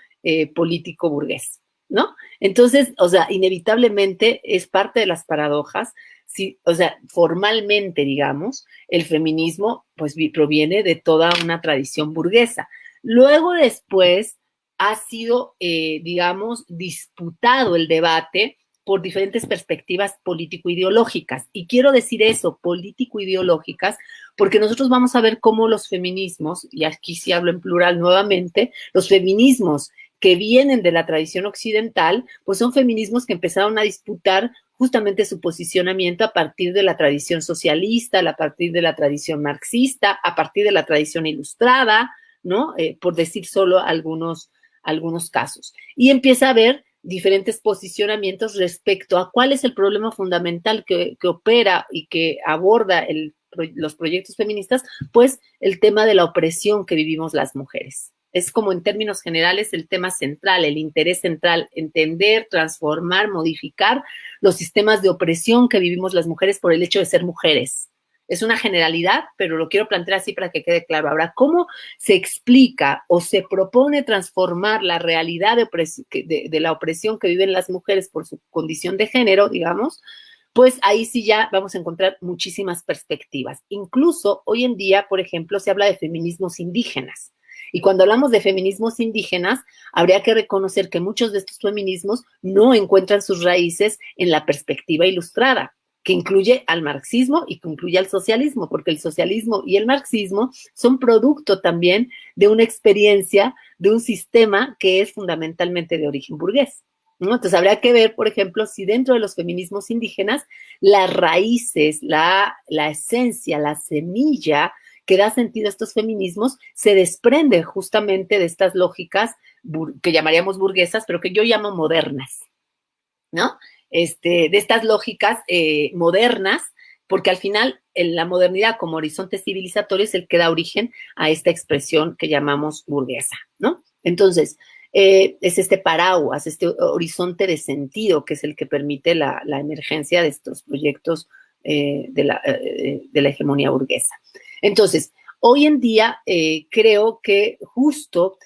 político burgués, ¿no? Entonces, o sea, inevitablemente es parte de las paradojas. Sí, o sea, formalmente, digamos, el feminismo pues proviene de toda una tradición burguesa. Luego después ha sido, digamos, disputado el debate por diferentes perspectivas político-ideológicas. Y quiero decir eso, político-ideológicas, porque nosotros vamos a ver cómo los feminismos, y aquí sí hablo en plural nuevamente, los feminismos que vienen de la tradición occidental, pues son feminismos que empezaron a disputar justamente su posicionamiento a partir de la tradición socialista, a partir de la tradición marxista, a partir de la tradición ilustrada, ¿no? Por decir solo algunos casos. Y empieza a haber diferentes posicionamientos respecto a cuál es el problema fundamental que opera y que aborda los proyectos feministas, pues el tema de la opresión que vivimos las mujeres. Es como en términos generales el tema central, el interés central, entender, transformar, modificar los sistemas de opresión que vivimos las mujeres por el hecho de ser mujeres. Es una generalidad, pero lo quiero plantear así para que quede claro. Ahora, ¿cómo se explica o se propone transformar la realidad de la opresión que viven las mujeres por su condición de género, digamos? Pues ahí sí ya vamos a encontrar muchísimas perspectivas. Incluso hoy en día, por ejemplo, se habla de feminismos indígenas. Y cuando hablamos de feminismos indígenas, habría que reconocer que muchos de estos feminismos no encuentran sus raíces en la perspectiva ilustrada, que incluye al marxismo y que incluye al socialismo, porque el socialismo y el marxismo son producto también de una experiencia, de un sistema que es fundamentalmente de origen burgués, ¿no? Entonces habría que ver, por ejemplo, si dentro de los feminismos indígenas las raíces, la esencia, la semilla que da sentido a estos feminismos se desprende justamente de estas lógicas que llamaríamos burguesas, pero que yo llamo modernas, ¿no? De estas lógicas modernas, porque al final la modernidad como horizonte civilizatorio es el que da origen a esta expresión que llamamos burguesa, ¿no? Entonces, es este paraguas, este horizonte de sentido que es el que permite la emergencia de estos proyectos de la hegemonía burguesa. Entonces, hoy en día creo que justo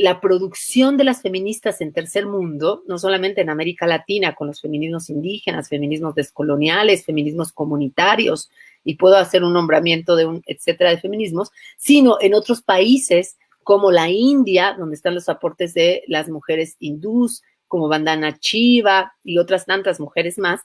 la producción de las feministas en tercer mundo, no solamente en América Latina, con los feminismos indígenas, feminismos descoloniales, feminismos comunitarios, y puedo hacer un nombramiento de un etcétera de feminismos, sino en otros países como la India, donde están los aportes de las mujeres hindús, como Vandana Shiva y otras tantas mujeres más.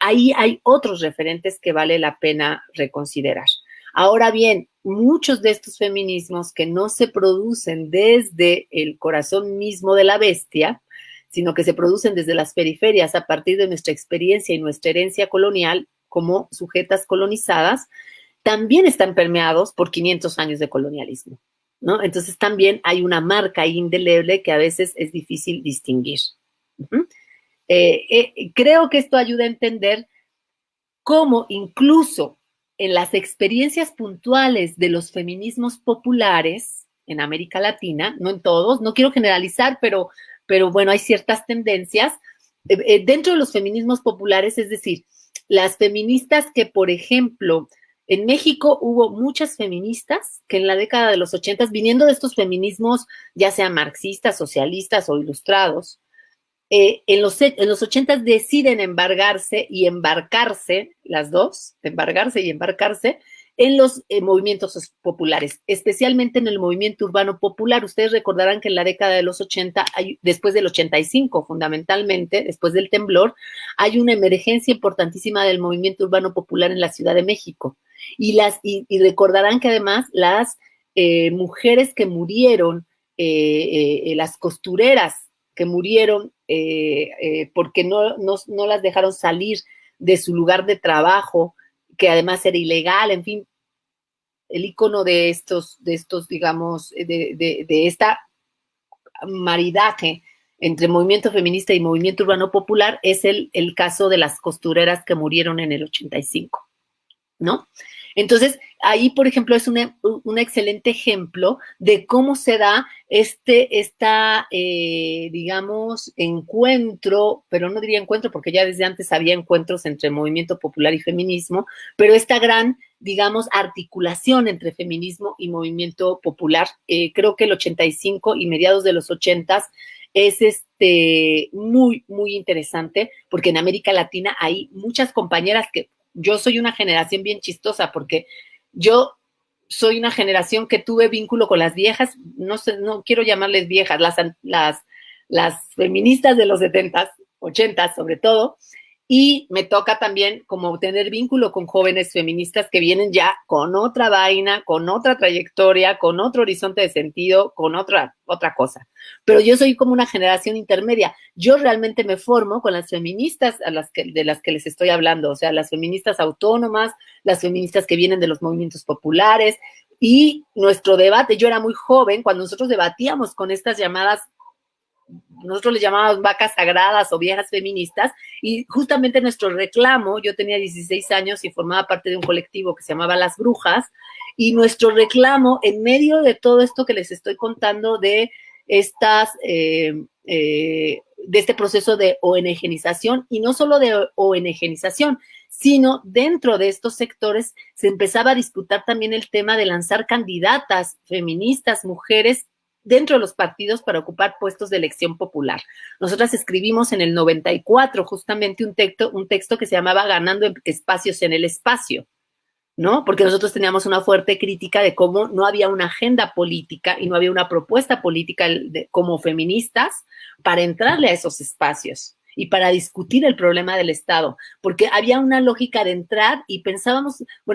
Ahí hay otros referentes que vale la pena reconsiderar. Ahora bien, muchos de estos feminismos que no se producen desde el corazón mismo de la bestia, sino que se producen desde las periferias a partir de nuestra experiencia y nuestra herencia colonial como sujetas colonizadas, también están permeados por 500 años de colonialismo, ¿no? Entonces también hay una marca indeleble que a veces es difícil distinguir. Creo que esto ayuda a entender cómo incluso en las experiencias puntuales de los feminismos populares en América Latina, no en todos, no quiero generalizar, pero bueno, hay ciertas tendencias dentro de los feminismos populares, es decir, las feministas que, por ejemplo, en México hubo muchas feministas que en la década de los 80, viniendo de estos feminismos, ya sean marxistas, socialistas o ilustrados, en los 80 deciden embarcarse, las dos, embarcarse y embarcarse, en los movimientos populares, especialmente en el movimiento urbano popular. Ustedes recordarán que en la década de los 80, después del 85 fundamentalmente, después del temblor, hay una emergencia importantísima del movimiento urbano popular en la Ciudad de México. Y recordarán que además las mujeres que murieron, las costureras que murieron porque no las dejaron salir de su lugar de trabajo, que además era ilegal, en fin, el icono de estos digamos, de esta maridaje entre movimiento feminista y movimiento urbano popular es el caso de las costureras que murieron en el 85, ¿no? Entonces, ahí, por ejemplo, es un excelente ejemplo de cómo se da digamos, encuentro, pero no diría encuentro porque ya desde antes había encuentros entre movimiento popular y feminismo, pero esta gran, digamos, articulación entre feminismo y movimiento popular, creo que el 85 y mediados de los 80 es muy, muy interesante, porque en América Latina hay muchas compañeras que yo soy una generación bien chistosa porque yo soy una generación que tuve vínculo con las viejas, no sé, no quiero llamarles viejas, las feministas de los 70s, 80s sobre todo, y me toca también como tener vínculo con jóvenes feministas que vienen ya con otra vaina, con otra trayectoria, con otro horizonte de sentido, con otra cosa. Pero yo soy como una generación intermedia. Yo realmente me formo con las feministas de las que les estoy hablando, o sea, las feministas autónomas, las feministas que vienen de los movimientos populares, y nuestro debate, yo era muy joven cuando nosotros debatíamos con estas llamadas, nosotros les llamábamos vacas sagradas o viejas feministas, y justamente nuestro reclamo, yo tenía 16 años y formaba parte de un colectivo que se llamaba Las Brujas, y nuestro reclamo en medio de todo esto que les estoy contando de de este proceso de ONGización, y no solo de ONGización, sino dentro de estos sectores se empezaba a disputar también el tema de lanzar candidatas feministas, mujeres, dentro de los partidos para ocupar puestos de elección popular. Nosotras escribimos en el 94 justamente un texto que se llamaba Ganando espacios en el espacio, ¿no? Porque nosotros teníamos una fuerte crítica de cómo no había una agenda política y no había una propuesta política como feministas para entrarle a esos espacios y para discutir el problema del Estado, porque había una lógica de entrar y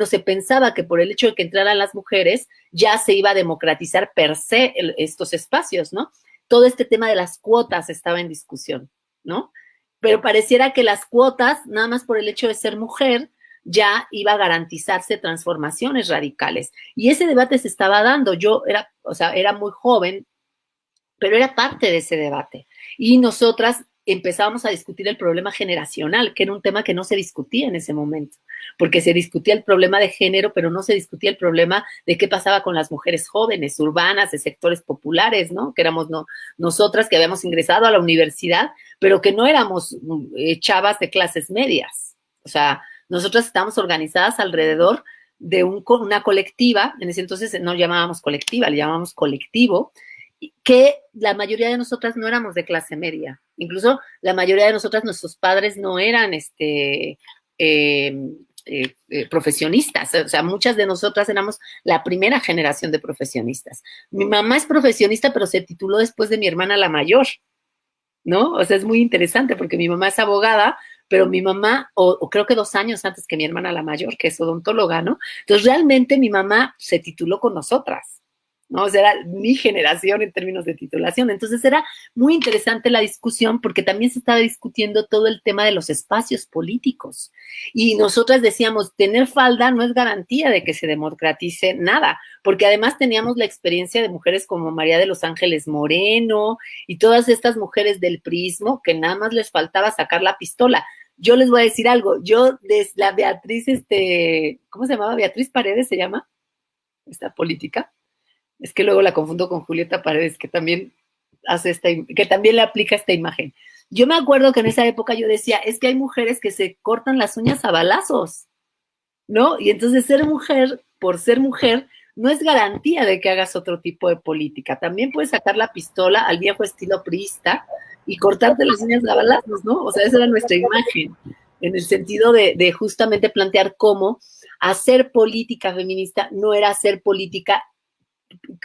se pensaba que por el hecho de que entraran las mujeres ya se iba a democratizar per se estos espacios, ¿no? Todo este tema de las cuotas estaba en discusión, ¿no? Pero pareciera que las cuotas, nada más por el hecho de ser mujer, ya iba a garantizarse transformaciones radicales. Y ese debate se estaba dando. Yo era muy joven, pero era parte de ese debate. Y nosotras empezábamos a discutir el problema generacional, que era un tema que no se discutía en ese momento, porque se discutía el problema de género, pero no se discutía el problema de qué pasaba con las mujeres jóvenes, urbanas, de sectores populares, ¿no? Que éramos nosotras que habíamos ingresado a la universidad, pero que no éramos chavas de clases medias. O sea, nosotras estábamos organizadas alrededor de una colectiva, en ese entonces no llamábamos colectiva, le llamábamos colectivo, que la mayoría de nosotras no éramos de clase media. Incluso la mayoría de nosotras, nuestros padres no eran profesionistas. O sea, muchas de nosotras éramos la primera generación de profesionistas. Mi mamá es profesionista, pero se tituló después de mi hermana la mayor, ¿no? O sea, es muy interesante porque mi mamá es abogada, pero mi mamá, o creo que 2 años antes que mi hermana la mayor, que es odontóloga, ¿no? Entonces, realmente mi mamá se tituló con nosotras, ¿no? O sea, era mi generación en términos de titulación. Entonces, era muy interesante la discusión porque también se estaba discutiendo todo el tema de los espacios políticos. Y nosotras decíamos, tener falda no es garantía de que se democratice nada, porque además teníamos la experiencia de mujeres como María de los Ángeles Moreno y todas estas mujeres del prismo que nada más les faltaba sacar la pistola. Yo les voy a decir algo, yo desde la Beatriz, ¿cómo se llamaba? Beatriz Paredes se llama, esta política. Es que luego la confundo con Julieta Paredes, que también hace que también le aplica esta imagen. Yo me acuerdo que en esa época yo decía, es que hay mujeres que se cortan las uñas a balazos, ¿no? Y entonces ser mujer, por ser mujer, no es garantía de que hagas otro tipo de política. También puedes sacar la pistola al viejo estilo priista y cortarte las uñas a balazos, ¿no? O sea, esa era nuestra imagen, en el sentido de justamente plantear cómo hacer política feminista no era hacer política,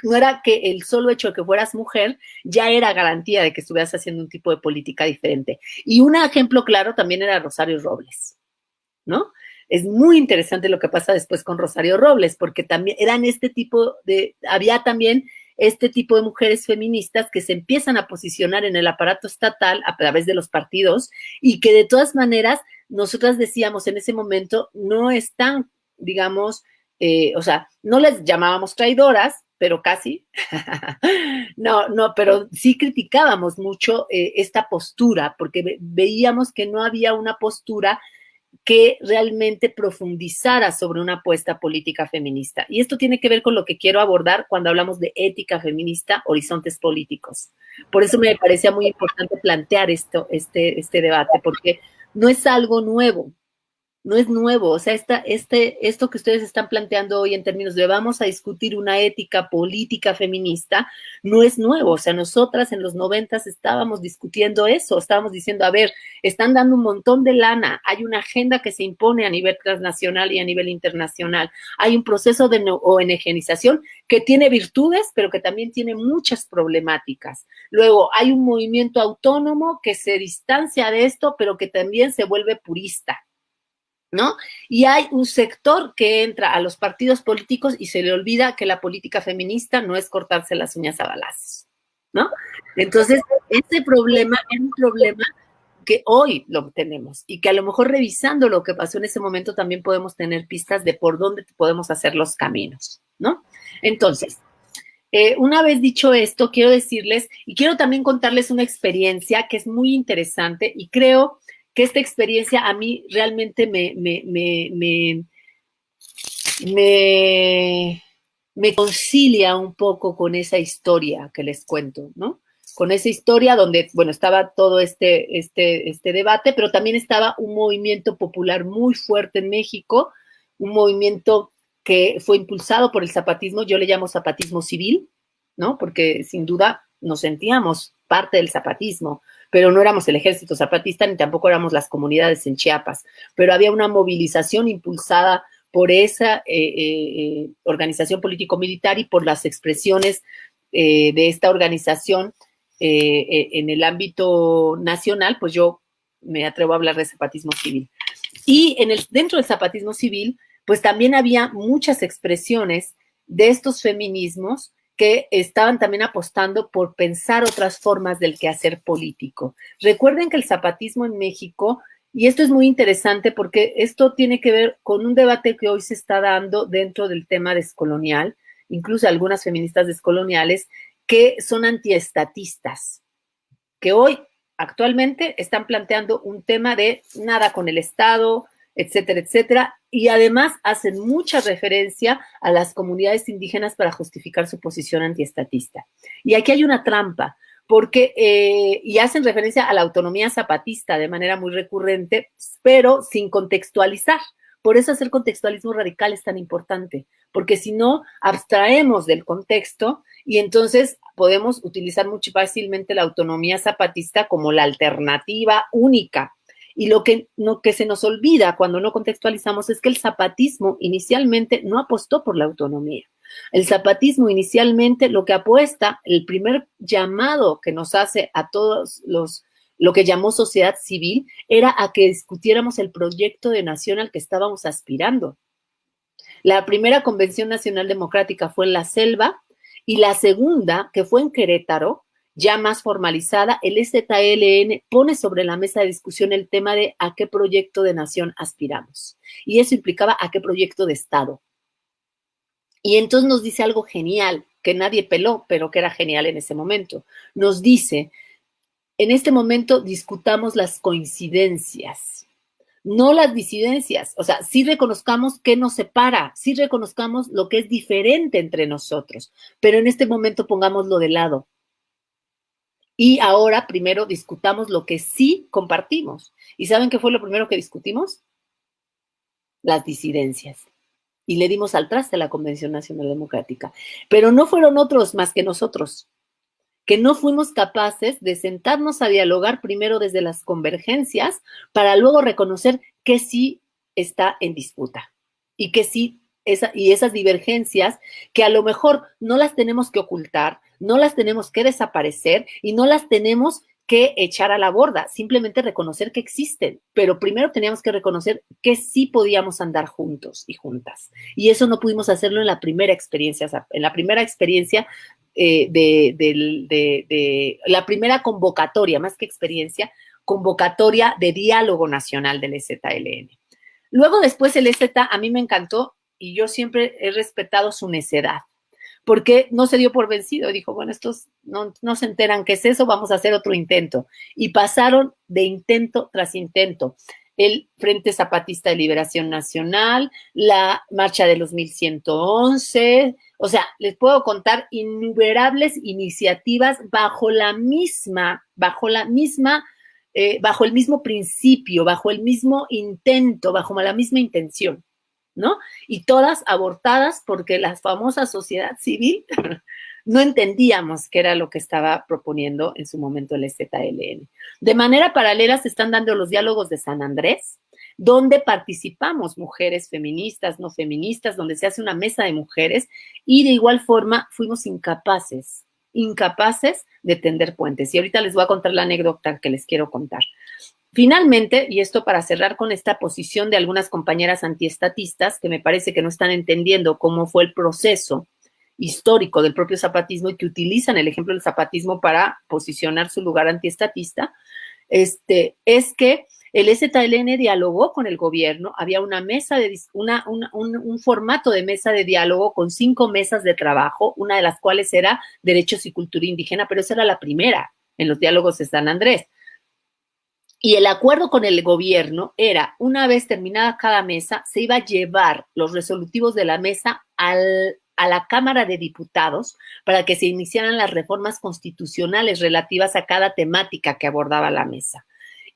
no era que el solo hecho de que fueras mujer ya era garantía de que estuvieras haciendo un tipo de política diferente. Y un ejemplo claro también era Rosario Robles, ¿no? Es muy interesante lo que pasa después con Rosario Robles, porque también eran había también este tipo de mujeres feministas que se empiezan a posicionar en el aparato estatal a través de los partidos y que de todas maneras nosotras decíamos en ese momento no están, digamos, o sea, no les llamábamos traidoras, pero casi. No, pero sí criticábamos mucho esta postura, porque veíamos que no había una postura que realmente profundizara sobre una apuesta política feminista. Y esto tiene que ver con lo que quiero abordar cuando hablamos de ética feminista, horizontes políticos. Por eso me parecía muy importante plantear este debate, porque no es algo nuevo. No es nuevo, o sea, esto que ustedes están planteando hoy en términos de vamos a discutir una ética política feminista, no es nuevo, o sea, nosotras en los 90 estábamos discutiendo eso, estábamos diciendo, a ver, están dando un montón de lana, hay una agenda que se impone a nivel transnacional y a nivel internacional, hay un proceso de ONGización que tiene virtudes, pero que también tiene muchas problemáticas. Luego, hay un movimiento autónomo que se distancia de esto, pero que también se vuelve purista, ¿no? Y hay un sector que entra a los partidos políticos y se le olvida que la política feminista no es cortarse las uñas a balazos, ¿no? Entonces, ese problema es un problema que hoy lo tenemos y que a lo mejor revisando lo que pasó en ese momento también podemos tener pistas de por dónde podemos hacer los caminos, ¿no? Entonces, una vez dicho esto, quiero decirles y quiero también contarles una experiencia que es muy interesante y creo que esta experiencia a mí realmente me concilia un poco con esa historia que les cuento, ¿no? Con esa historia donde, bueno, estaba todo este debate, pero también estaba un movimiento popular muy fuerte en México, un movimiento que fue impulsado por el zapatismo, yo le llamo zapatismo civil, ¿no? Porque sin duda nos sentíamos parte del zapatismo, pero no éramos el ejército zapatista ni tampoco éramos las comunidades en Chiapas, pero había una movilización impulsada por esa organización político-militar y por las expresiones de esta organización en el ámbito nacional, pues yo me atrevo a hablar de zapatismo civil. Y dentro del zapatismo civil, pues también había muchas expresiones de estos feminismos que estaban también apostando por pensar otras formas del quehacer político. Recuerden que el zapatismo en México, y esto es muy interesante porque esto tiene que ver con un debate que hoy se está dando dentro del tema descolonial, incluso algunas feministas descoloniales, que son antiestatistas, que hoy actualmente están planteando un tema de nada con el Estado, etcétera, etcétera, y además hacen mucha referencia a las comunidades indígenas para justificar su posición antiestatista. Y aquí hay una trampa, porque, y hacen referencia a la autonomía zapatista de manera muy recurrente, pero sin contextualizar. Por eso hacer contextualismo radical es tan importante, porque si no, abstraemos del contexto y entonces podemos utilizar muy fácilmente la autonomía zapatista como la alternativa única. Y lo que se nos olvida cuando no contextualizamos es que el zapatismo inicialmente no apostó por la autonomía. El zapatismo inicialmente lo que apuesta, el primer llamado que nos hace a todos lo que llamó sociedad civil, era a que discutiéramos el proyecto de nación al que estábamos aspirando. La primera Convención Nacional Democrática fue en la Selva y la segunda, que fue en Querétaro, ya más formalizada, el EZLN pone sobre la mesa de discusión el tema de a qué proyecto de nación aspiramos. Y eso implicaba a qué proyecto de Estado. Y entonces nos dice algo genial, que nadie peló, pero que era genial en ese momento. Nos dice, en este momento discutamos las coincidencias, no las disidencias. O sea, sí reconozcamos qué nos separa, sí reconozcamos lo que es diferente entre nosotros, pero en este momento pongámoslo de lado. Y ahora primero discutamos lo que sí compartimos. ¿Y saben qué fue lo primero que discutimos? Las disidencias. Y le dimos al traste a la Convención Nacional Democrática. Pero no fueron otros más que nosotros, que no fuimos capaces de sentarnos a dialogar primero desde las convergencias para luego reconocer que sí está en disputa y que sí, esas divergencias que a lo mejor no las tenemos que ocultar, no las tenemos que desaparecer y no las tenemos que echar a la borda, simplemente reconocer que existen, pero primero teníamos que reconocer que sí podíamos andar juntos y juntas. Y eso no pudimos hacerlo en la primera experiencia. En la primera experiencia la primera convocatoria, más que experiencia, convocatoria de diálogo nacional del EZLN. Luego después el EZ a mí me encantó y yo siempre he respetado su necedad, porque no se dio por vencido, dijo, bueno, estos no se enteran qué es eso, vamos a hacer otro intento. Y pasaron de intento tras intento. El Frente Zapatista de Liberación Nacional, la Marcha de los 1111, o sea, les puedo contar innumerables iniciativas bajo el mismo principio, bajo el mismo intento, bajo la misma intención, ¿no? Y todas abortadas porque la famosa sociedad civil no entendíamos qué era lo que estaba proponiendo en su momento el EZLN. De manera paralela se están dando los diálogos de San Andrés, donde participamos mujeres feministas, no feministas, donde se hace una mesa de mujeres y de igual forma fuimos incapaces de tender puentes. Y ahorita les voy a contar la anécdota que les quiero contar. Finalmente, y esto para cerrar con esta posición de algunas compañeras antiestatistas que me parece que no están entendiendo cómo fue el proceso histórico del propio zapatismo y que utilizan el ejemplo del zapatismo para posicionar su lugar antiestatista, es que el EZLN dialogó con el gobierno, había una mesa un formato de mesa de diálogo con 5 mesas de trabajo, una de las cuales era derechos y cultura indígena, pero esa era la primera en los diálogos de San Andrés. Y el acuerdo con el gobierno era, una vez terminada cada mesa, se iba a llevar los resolutivos de la mesa a la Cámara de Diputados para que se iniciaran las reformas constitucionales relativas a cada temática que abordaba la mesa.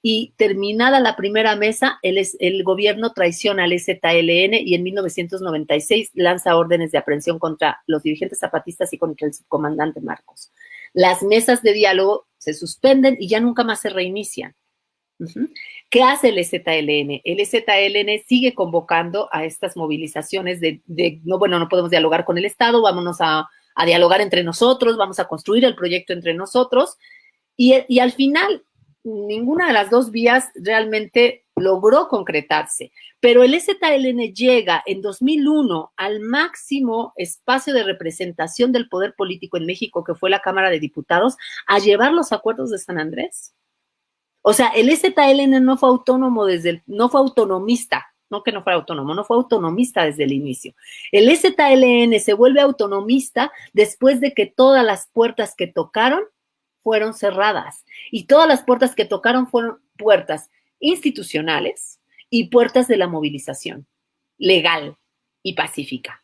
Y terminada la primera mesa, el gobierno traiciona al EZLN y en 1996 lanza órdenes de aprehensión contra los dirigentes zapatistas y contra el subcomandante Marcos. Las mesas de diálogo se suspenden y ya nunca más se reinician. ¿Qué hace el EZLN? El EZLN sigue convocando a estas movilizaciones no podemos dialogar con el Estado, vámonos a dialogar entre nosotros, vamos a construir el proyecto entre nosotros y al final ninguna de las dos vías realmente logró concretarse, pero el EZLN llega en 2001 al máximo espacio de representación del poder político en México, que fue la Cámara de Diputados, a llevar los acuerdos de San Andrés. O sea, el EZLN no fue autónomo no fue autonomista, no que no fuera autónomo, no fue autonomista desde el inicio. El EZLN se vuelve autonomista después de que todas las puertas que tocaron fueron cerradas. Y todas las puertas que tocaron fueron puertas institucionales y puertas de la movilización legal y pacífica.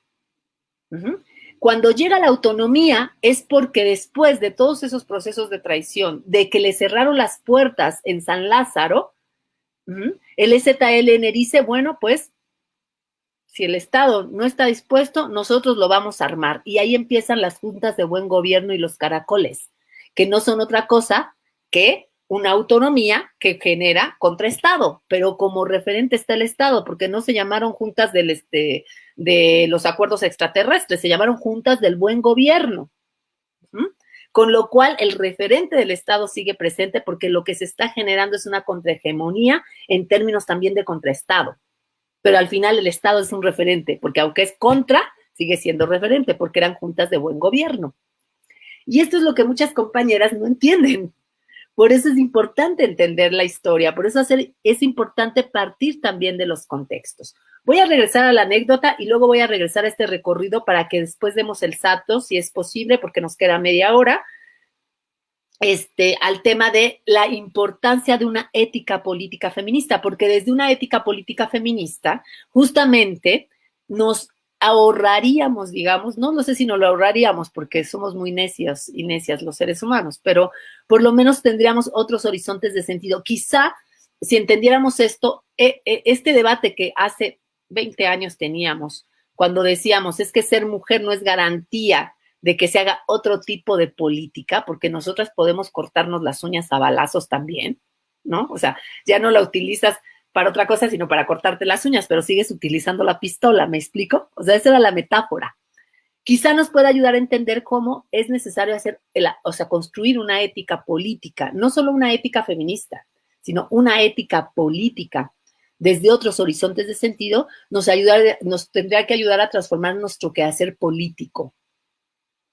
Cuando llega la autonomía es porque después de todos esos procesos de traición, de que le cerraron las puertas en San Lázaro, el EZLN dice, bueno, pues Si el Estado no está dispuesto, nosotros lo vamos a armar. Y ahí empiezan las juntas de buen gobierno y los caracoles, que no son otra cosa que una autonomía que genera contraestado, pero como referente está el Estado, porque no se llamaron juntas de los acuerdos extraterrestres, se llamaron juntas del buen gobierno. Con lo cual el referente del Estado sigue presente porque lo que se está generando es una contrahegemonía en términos también de contraestado. Pero al final el Estado es un referente, porque aunque es contra, sigue siendo referente, porque eran juntas de buen gobierno. Y esto es lo que muchas compañeras no entienden. Por eso es importante entender la historia, por eso es importante partir también de los contextos. Voy a regresar a la anécdota y luego voy a regresar a este recorrido para que después demos el salto, si es posible, porque nos queda media hora, al tema de la importancia de una ética política feminista, porque desde una ética política feminista, justamente nos ahorraríamos, digamos, no sé si nos lo ahorraríamos porque somos muy necios y necias los seres humanos, pero por lo menos tendríamos otros horizontes de sentido. Quizá si entendiéramos esto, este debate que hace 20 años teníamos, cuando decíamos es que ser mujer no es garantía de que se haga otro tipo de política, porque nosotras podemos cortarnos las uñas a balazos también, ¿no? O sea, ya no la utilizas para otra cosa, sino para cortarte las uñas, pero sigues utilizando la pistola, ¿me explico? O sea, esa era la metáfora. Quizá nos pueda ayudar a entender cómo es necesario construir una ética política, no solo una ética feminista, sino una ética política desde otros horizontes de sentido, nos tendría que ayudar a transformar nuestro quehacer político,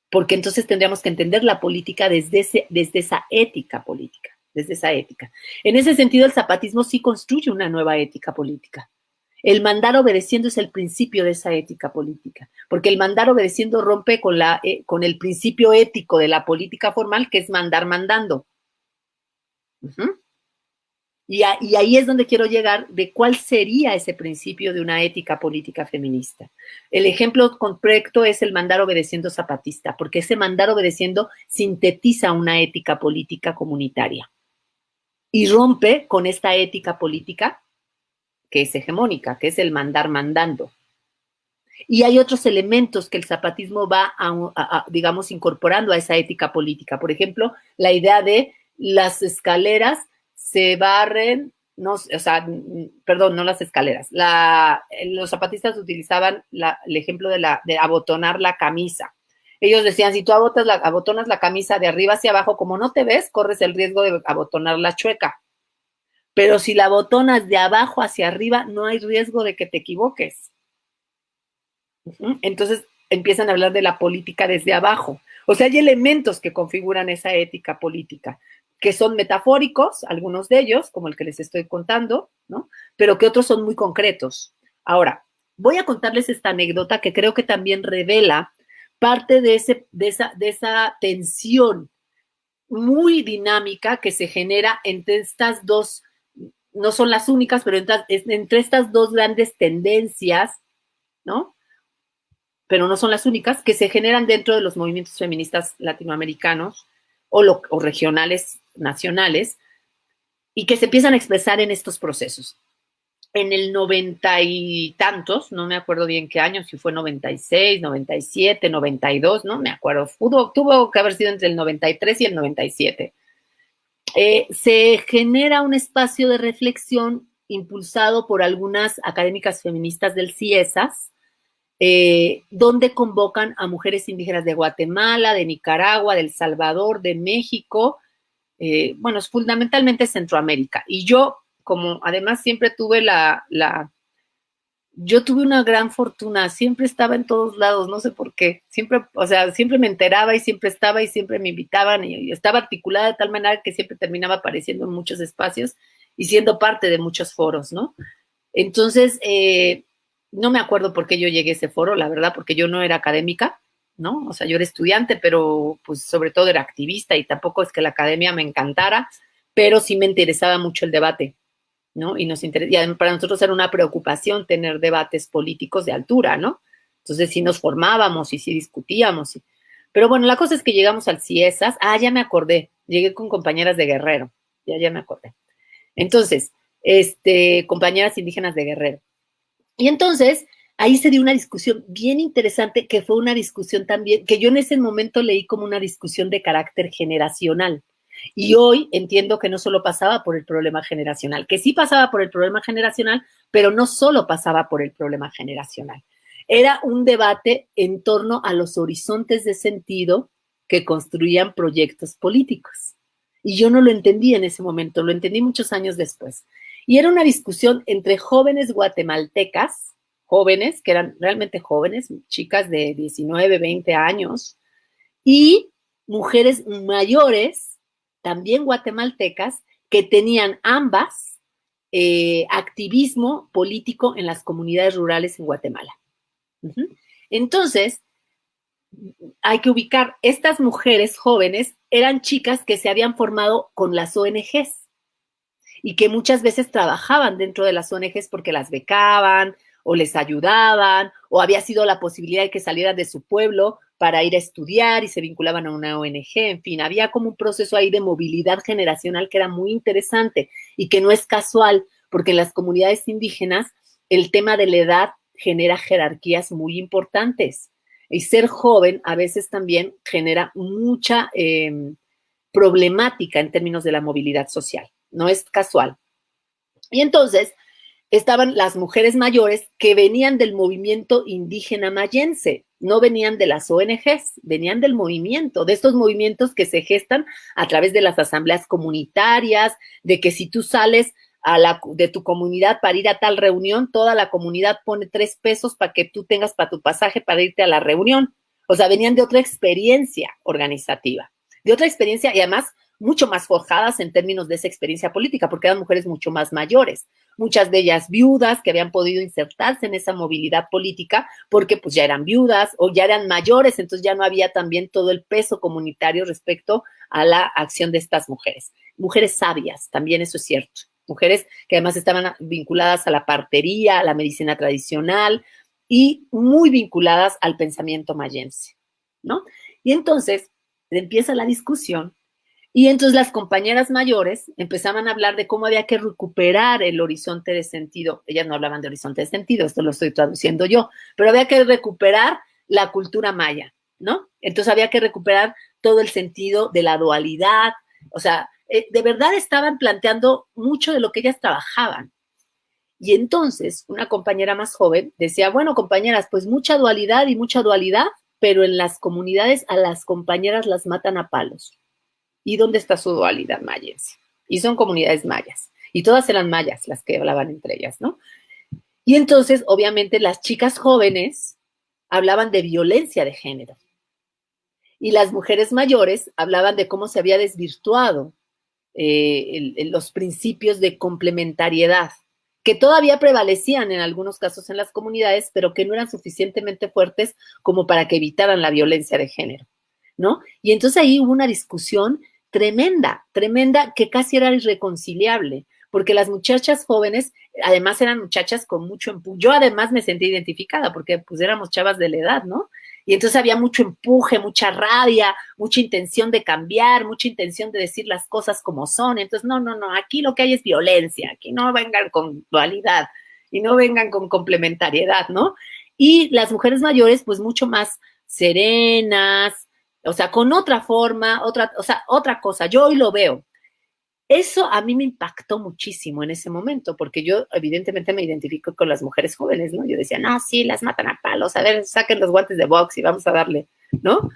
porque entonces tendríamos que entender la política desde esa ética política, desde esa ética. En ese sentido, el zapatismo sí construye una nueva ética política. El mandar obedeciendo es el principio de esa ética política, porque el mandar obedeciendo rompe con el principio ético de la política formal, que es mandar mandando. Y ahí es donde quiero llegar de cuál sería ese principio de una ética política feminista. El ejemplo concreto es el mandar obedeciendo zapatista, porque ese mandar obedeciendo sintetiza una ética política comunitaria y rompe con esta ética política que es hegemónica, que es el mandar mandando. Y hay otros elementos que el zapatismo va, digamos, incorporando a esa ética política. Por ejemplo, la idea de las escaleras se barren, no las escaleras. Los zapatistas utilizaban el ejemplo de abotonar la camisa. Ellos decían, si tú abotonas la camisa de arriba hacia abajo, como no te ves, corres el riesgo de abotonar la chueca. Pero si la abotonas de abajo hacia arriba, no hay riesgo de que te equivoques. Entonces empiezan a hablar de la política desde abajo. O sea, hay elementos que configuran esa ética política, que son metafóricos, algunos de ellos, como el que les estoy contando, ¿no? Pero que otros son muy concretos. Ahora, voy a contarles esta anécdota que creo que también revela parte de esa tensión muy dinámica que se genera entre estas dos, no son las únicas, pero entre estas dos grandes tendencias, ¿no? Pero no son las únicas, que se generan dentro de los movimientos feministas latinoamericanos o regionales, nacionales, y que se empiezan a expresar en estos procesos. En el 90 y tantos, no me acuerdo bien qué año, si fue 96, 97, 92, no me acuerdo, tuvo que haber sido entre el 93 y el 97. Se genera un espacio de reflexión impulsado por algunas académicas feministas del CIESAS, donde convocan a mujeres indígenas de Guatemala, de Nicaragua, de El Salvador, de México, bueno, es fundamentalmente Centroamérica. Y yo, como además siempre tuve yo tuve una gran fortuna, siempre estaba en todos lados, no sé por qué, siempre me enteraba y siempre estaba y siempre me invitaban y estaba articulada de tal manera que siempre terminaba apareciendo en muchos espacios y siendo parte de muchos foros, ¿no? Entonces, no me acuerdo por qué yo llegué a ese foro, la verdad, porque yo no era académica, ¿no? O sea, yo era estudiante, pero pues sobre todo era activista y tampoco es que la academia me encantara, pero sí me interesaba mucho el debate, ¿no? Y para nosotros era una preocupación tener debates políticos de altura, ¿no? Entonces sí nos formábamos y sí discutíamos. Pero bueno, la cosa es que llegamos al CIESAS. Ya me acordé, llegué con compañeras de Guerrero, ya me acordé. Entonces, compañeras indígenas de Guerrero. Y entonces ahí se dio una discusión bien interesante, que fue una discusión también, que yo en ese momento leí como una discusión de carácter generacional. Y hoy entiendo que no solo pasaba por el problema generacional, que sí pasaba por el problema generacional, pero no solo pasaba por el problema generacional. Era un debate en torno a los horizontes de sentido que construían proyectos políticos. Y yo no lo entendí en ese momento, lo entendí muchos años después. Y era una discusión entre jóvenes guatemaltecas, jóvenes, que eran realmente jóvenes, chicas de 19, 20 años, y mujeres mayores, también guatemaltecas, que tenían ambas activismo político en las comunidades rurales en Guatemala. Entonces, hay que ubicar, estas mujeres jóvenes eran chicas que se habían formado con las ONGs y que muchas veces trabajaban dentro de las ONGs porque las becaban o les ayudaban, o había sido la posibilidad de que salieran de su pueblo para ir a estudiar y se vinculaban a una ONG, en fin, había como un proceso ahí de movilidad generacional que era muy interesante y que no es casual, porque en las comunidades indígenas el tema de la edad genera jerarquías muy importantes. Y ser joven a veces también genera mucha problemática en términos de la movilidad social. No es casual. Y entonces estaban las mujeres mayores que venían del movimiento indígena mayense, no venían de las ONGs, venían del movimiento, de estos movimientos que se gestan a través de las asambleas comunitarias, de que si tú sales de tu comunidad para ir a tal reunión, toda la comunidad pone 3 pesos para que tú tengas para tu pasaje para irte a la reunión. O sea, venían de otra experiencia organizativa, de otra experiencia y además mucho más forjadas en términos de esa experiencia política, porque eran mujeres mucho más mayores, muchas de ellas viudas que habían podido insertarse en esa movilidad política porque pues ya eran viudas o ya eran mayores, entonces ya no había también todo el peso comunitario respecto a la acción de estas mujeres. Mujeres sabias, también eso es cierto. Mujeres que además estaban vinculadas a la partería, a la medicina tradicional y muy vinculadas al pensamiento mayense, ¿no? Y entonces empieza la discusión y entonces las compañeras mayores empezaban a hablar de cómo había que recuperar el horizonte de sentido. Ellas no hablaban de horizonte de sentido, esto lo estoy traduciendo yo, pero había que recuperar la cultura maya, ¿no? Entonces había que recuperar todo el sentido de la dualidad, o sea, de verdad estaban planteando mucho de lo que ellas trabajaban. Y entonces una compañera más joven decía, bueno, compañeras, pues mucha dualidad, pero en las comunidades a las compañeras las matan a palos. ¿Y dónde está su dualidad mayense? Y son comunidades mayas. Y todas eran mayas las que hablaban entre ellas, ¿no? Y entonces, obviamente, las chicas jóvenes hablaban de violencia de género. Y las mujeres mayores hablaban de cómo se había desvirtuado los principios de complementariedad, que todavía prevalecían en algunos casos en las comunidades, pero que no eran suficientemente fuertes como para que evitaran la violencia de género, ¿no? Y entonces ahí hubo una discusión tremenda, tremenda, que casi era irreconciliable, porque las muchachas jóvenes, además eran muchachas con mucho empuje. Yo además me sentí identificada, porque pues éramos chavas de la edad, ¿no? Y entonces había mucho empuje, mucha rabia, mucha intención de cambiar, mucha intención de decir las cosas como son. Entonces, no, aquí lo que hay es violencia, aquí no vengan con dualidad y no vengan con complementariedad, ¿no? Y las mujeres mayores, pues mucho más serenas, o sea, con otra forma, otra cosa. Yo hoy lo veo. Eso a mí me impactó muchísimo en ese momento, porque yo evidentemente me identifico con las mujeres jóvenes, ¿no? Yo decía, no, sí, las matan a palos, a ver, saquen los guantes de box y vamos a darle, ¿no?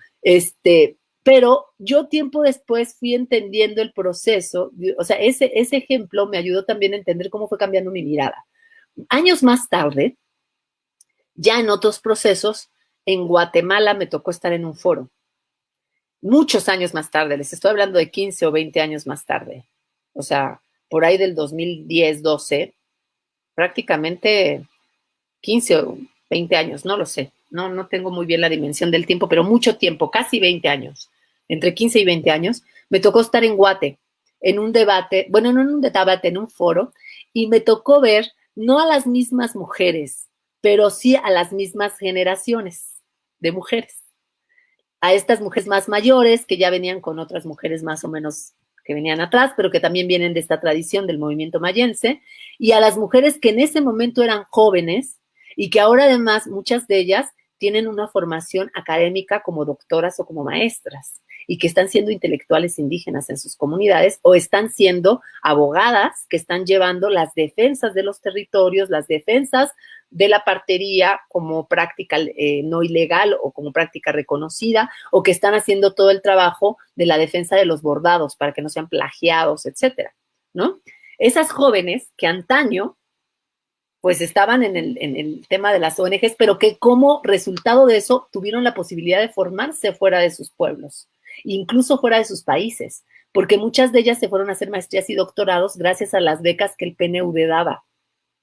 Pero yo tiempo después fui entendiendo el proceso, o sea, ese ejemplo me ayudó también a entender cómo fue cambiando mi mirada. Años más tarde, ya en otros procesos, en Guatemala me tocó estar en un foro. Muchos años más tarde, les estoy hablando de 15 o 20 años más tarde. O sea, por ahí del 2010, 12, prácticamente 15 o 20 años, no lo sé. No tengo muy bien la dimensión del tiempo, pero mucho tiempo, casi 20 años, entre 15 y 20 años, me tocó estar en Guate, en un debate, bueno, no en un debate, en un foro, y me tocó ver no a las mismas mujeres, pero sí a las mismas generaciones de mujeres. A estas mujeres más mayores que ya venían con otras mujeres más o menos que venían atrás, pero que también vienen de esta tradición del movimiento mayense, y a las mujeres que en ese momento eran jóvenes y que ahora además muchas de ellas tienen una formación académica como doctoras o como maestras y que están siendo intelectuales indígenas en sus comunidades o están siendo abogadas que están llevando las defensas de los territorios, las defensas de la partería como práctica no ilegal o como práctica reconocida, o que están haciendo todo el trabajo de la defensa de los bordados para que no sean plagiados, etcétera, ¿no? Esas jóvenes que antaño pues estaban en el tema de las ONGs, pero que como resultado de eso tuvieron la posibilidad de formarse fuera de sus pueblos, incluso fuera de sus países, porque muchas de ellas se fueron a hacer maestrías y doctorados gracias a las becas que el PNUD daba,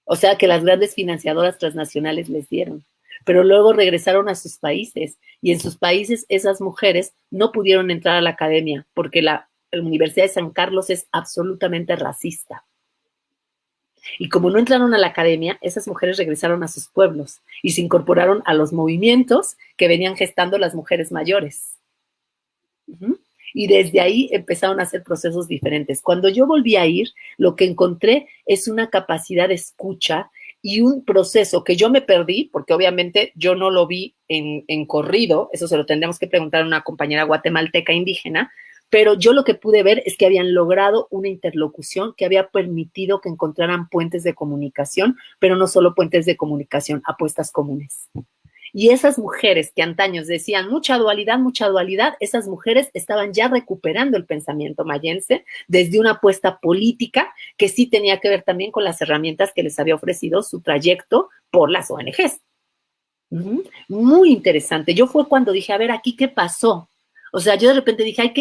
o sea, que las grandes financiadoras transnacionales les dieron. Pero luego regresaron a sus países y en sus países esas mujeres no pudieron entrar a la academia porque la Universidad de San Carlos es absolutamente racista. Y como no entraron a la academia, esas mujeres regresaron a sus pueblos y se incorporaron a los movimientos que venían gestando las mujeres mayores. Y desde ahí empezaron a hacer procesos diferentes. Cuando yo volví a ir, lo que encontré es una capacidad de escucha y un proceso que yo me perdí, porque obviamente yo no lo vi en corrido, eso se lo tendríamos que preguntar a una compañera guatemalteca indígena, pero yo lo que pude ver es que habían logrado una interlocución que había permitido que encontraran puentes de comunicación, pero no solo puentes de comunicación, apuestas comunes. Y esas mujeres que antaños decían mucha dualidad, esas mujeres estaban ya recuperando el pensamiento mayense desde una apuesta política que sí tenía que ver también con las herramientas que les había ofrecido su trayecto por las ONGs. Muy interesante. Yo fue cuando dije, a ver, ¿aquí qué pasó? O sea, yo de repente dije,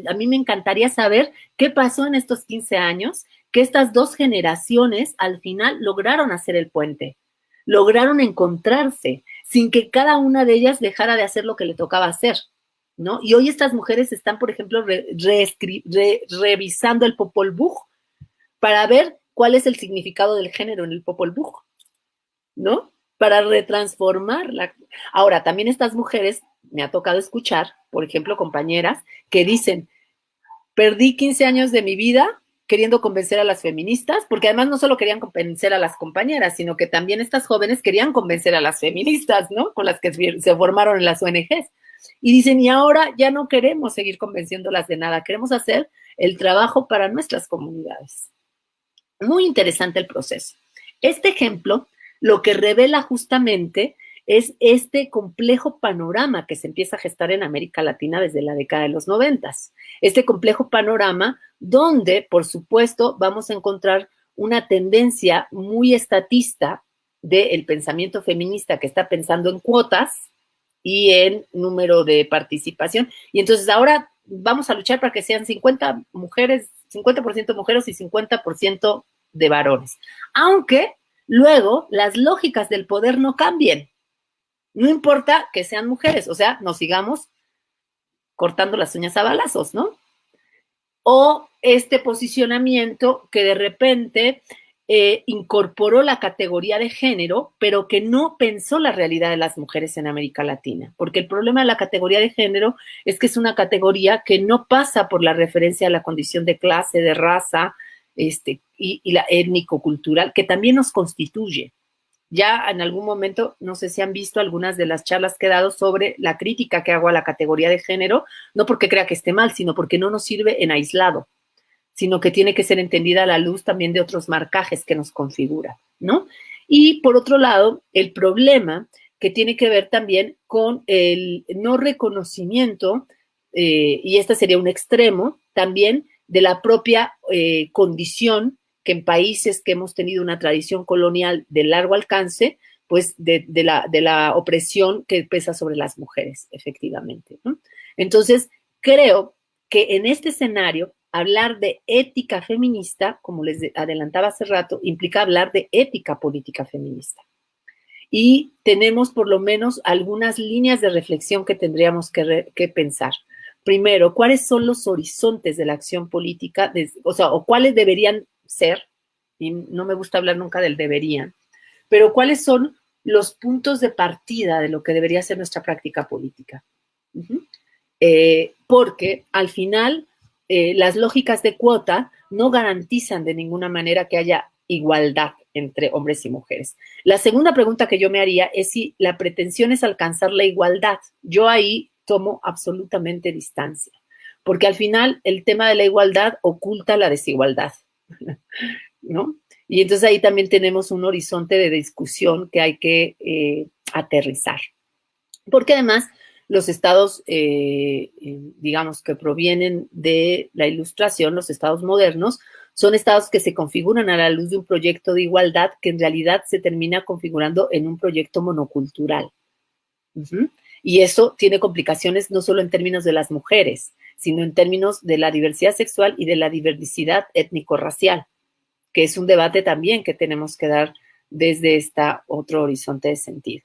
a mí me encantaría saber qué pasó en estos 15 años, que estas dos generaciones al final lograron hacer el puente, lograron encontrarse, sin que cada una de ellas dejara de hacer lo que le tocaba hacer, ¿no? Y hoy estas mujeres están, por ejemplo, revisando el Popol Vuh para ver cuál es el significado del género en el Popol Vuh, ¿no? Para retransformarla. Ahora, también estas mujeres, me ha tocado escuchar, por ejemplo, compañeras que dicen, perdí 15 años de mi vida queriendo convencer a las feministas, porque además no solo querían convencer a las compañeras, sino que también estas jóvenes querían convencer a las feministas, ¿no? Con las que se formaron en las ONGs. Y dicen, y ahora ya no queremos seguir convenciéndolas de nada, queremos hacer el trabajo para nuestras comunidades. Muy interesante el proceso. Este ejemplo lo que revela justamente es este complejo panorama que se empieza a gestar en América Latina desde la década de los 90. Este complejo panorama donde, por supuesto, vamos a encontrar una tendencia muy estatista del pensamiento feminista que está pensando en cuotas y en número de participación. Y entonces ahora vamos a luchar para que sean 50 mujeres, 50% mujeres y 50% de varones. Aunque luego las lógicas del poder no cambien. No importa que sean mujeres, o sea, nos sigamos cortando las uñas a balazos, ¿no? O este posicionamiento que de repente incorporó la categoría de género, pero que no pensó la realidad de las mujeres en América Latina. Porque el problema de la categoría de género es que es una categoría que no pasa por la referencia a la condición de clase, de raza, y la étnico-cultural, que también nos constituye. Ya en algún momento, no sé si han visto algunas de las charlas que he dado sobre la crítica que hago a la categoría de género, no porque crea que esté mal, sino porque no nos sirve en aislado, sino que tiene que ser entendida a la luz también de otros marcajes que nos configura, ¿no? Y por otro lado, el problema que tiene que ver también con el no reconocimiento, y este sería un extremo, también de la propia condición que en países que hemos tenido una tradición colonial de largo alcance, pues de la opresión que pesa sobre las mujeres, efectivamente, ¿no? Entonces, creo que en este escenario, hablar de ética feminista, como les adelantaba hace rato, implica hablar de ética política feminista. Y tenemos por lo menos algunas líneas de reflexión que tendríamos que pensar. Primero, ¿cuáles son los horizontes de la acción política? O cuáles deberían ser, y no me gusta hablar nunca del deberían, pero cuáles son los puntos de partida de lo que debería ser nuestra práctica política. Porque al final las lógicas de cuota no garantizan de ninguna manera que haya igualdad entre hombres y mujeres. La segunda pregunta que yo me haría es si la pretensión es alcanzar la igualdad. Yo ahí tomo absolutamente distancia, porque al final el tema de la igualdad oculta la desigualdad, ¿no? Y entonces ahí también tenemos un horizonte de discusión que hay que aterrizar. Porque además los estados, digamos, que provienen de la Ilustración, los estados modernos, son estados que se configuran a la luz de un proyecto de igualdad que en realidad se termina configurando en un proyecto monocultural. Y eso tiene complicaciones no solo en términos de las mujeres, sino en términos de la diversidad sexual y de la diversidad étnico-racial, que es un debate también que tenemos que dar desde este otro horizonte de sentido.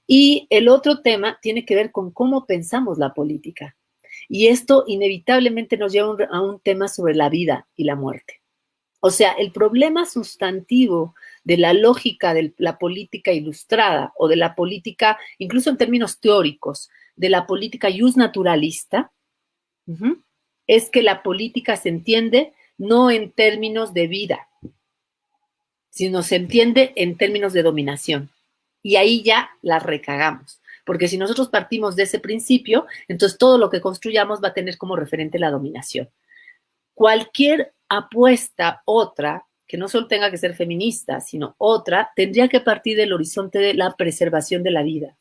Y el otro tema tiene que ver con cómo pensamos la política. Y esto inevitablemente nos lleva a un tema sobre la vida y la muerte. O sea, el problema sustantivo de la lógica de la política ilustrada o de la política, incluso en términos teóricos, de la política justnaturalista, es que la política se entiende no en términos de vida, sino se entiende en términos de dominación. Y ahí ya la recagamos. Porque si nosotros partimos de ese principio, entonces todo lo que construyamos va a tener como referente la dominación. Cualquier apuesta otra, que no solo tenga que ser feminista, sino otra, tendría que partir del horizonte de la preservación de la vida.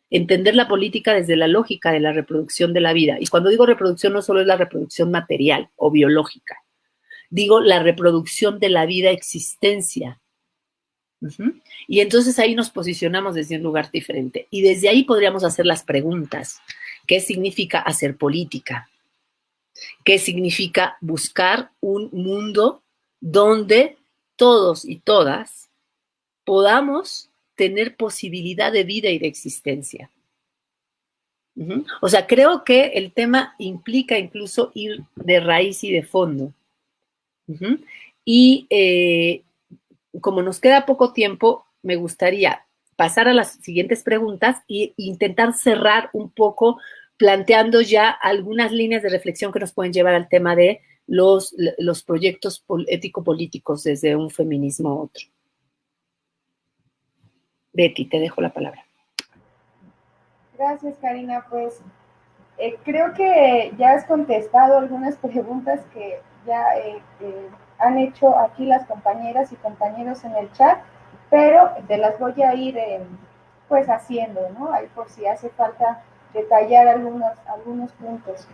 Entender la política desde la lógica de la reproducción de la vida. Y cuando digo reproducción, no solo es la reproducción material o biológica, digo la reproducción de la vida existencia. Y entonces ahí nos posicionamos desde un lugar diferente. Y desde ahí podríamos hacer las preguntas. ¿Qué significa hacer política? ¿Qué significa buscar un mundo donde todos y todas podamos tener posibilidad de vida y de existencia? O sea, creo que el tema implica incluso ir de raíz y de fondo. Y como nos queda poco tiempo, me gustaría pasar a las siguientes preguntas e intentar cerrar un poco planteando ya algunas líneas de reflexión que nos pueden llevar al tema de los proyectos ético-políticos desde un feminismo a otro. Betty, te dejo la palabra. Gracias, Karina. Pues creo que ya has contestado algunas preguntas que ya han hecho aquí las compañeras y compañeros en el chat, pero te las voy a ir pues haciendo, ¿no? Ahí por si hace falta detallar algunos puntos.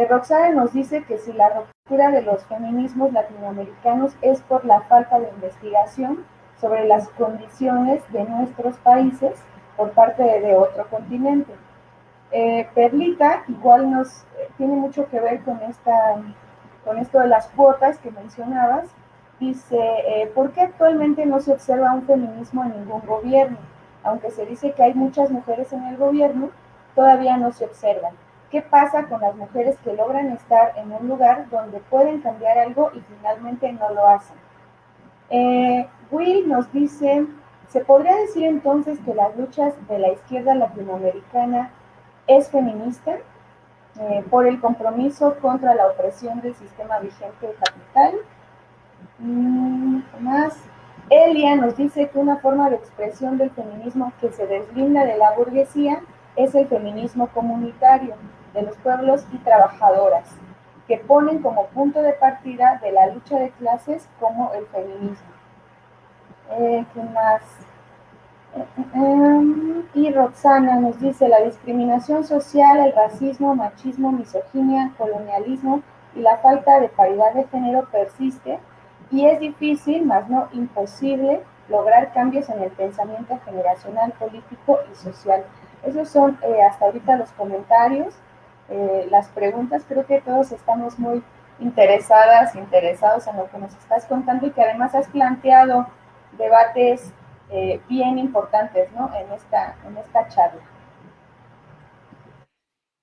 Roxana nos dice que si la ruptura de los feminismos latinoamericanos es por la falta de investigación sobre las condiciones de nuestros países por parte de otro continente. Perlita igual nos tiene mucho que ver con esto de las cuotas que mencionabas. Dice, ¿por qué actualmente no se observa un feminismo en ningún gobierno? Aunque se dice que hay muchas mujeres en el gobierno, todavía no se observan. ¿Qué pasa con las mujeres que logran estar en un lugar donde pueden cambiar algo y finalmente no lo hacen? Will nos dice, ¿se podría decir entonces que las luchas de la izquierda latinoamericana es feminista por el compromiso contra la opresión del sistema vigente de capital? Más. Elia nos dice que una forma de expresión del feminismo que se deslinda de la burguesía es el feminismo comunitario de los pueblos y trabajadoras, que ponen como punto de partida de la lucha de clases como el feminismo. ¿Qué más? Y Roxana nos dice, la discriminación social, el racismo, machismo, misoginia, colonialismo y la falta de paridad de género persiste y es difícil, más no imposible, lograr cambios en el pensamiento generacional, político y social. Esos son hasta ahorita los comentarios, las preguntas. Creo que todos estamos muy interesados en lo que nos estás contando y que además has planteado debates bien importantes, ¿no? en esta charla.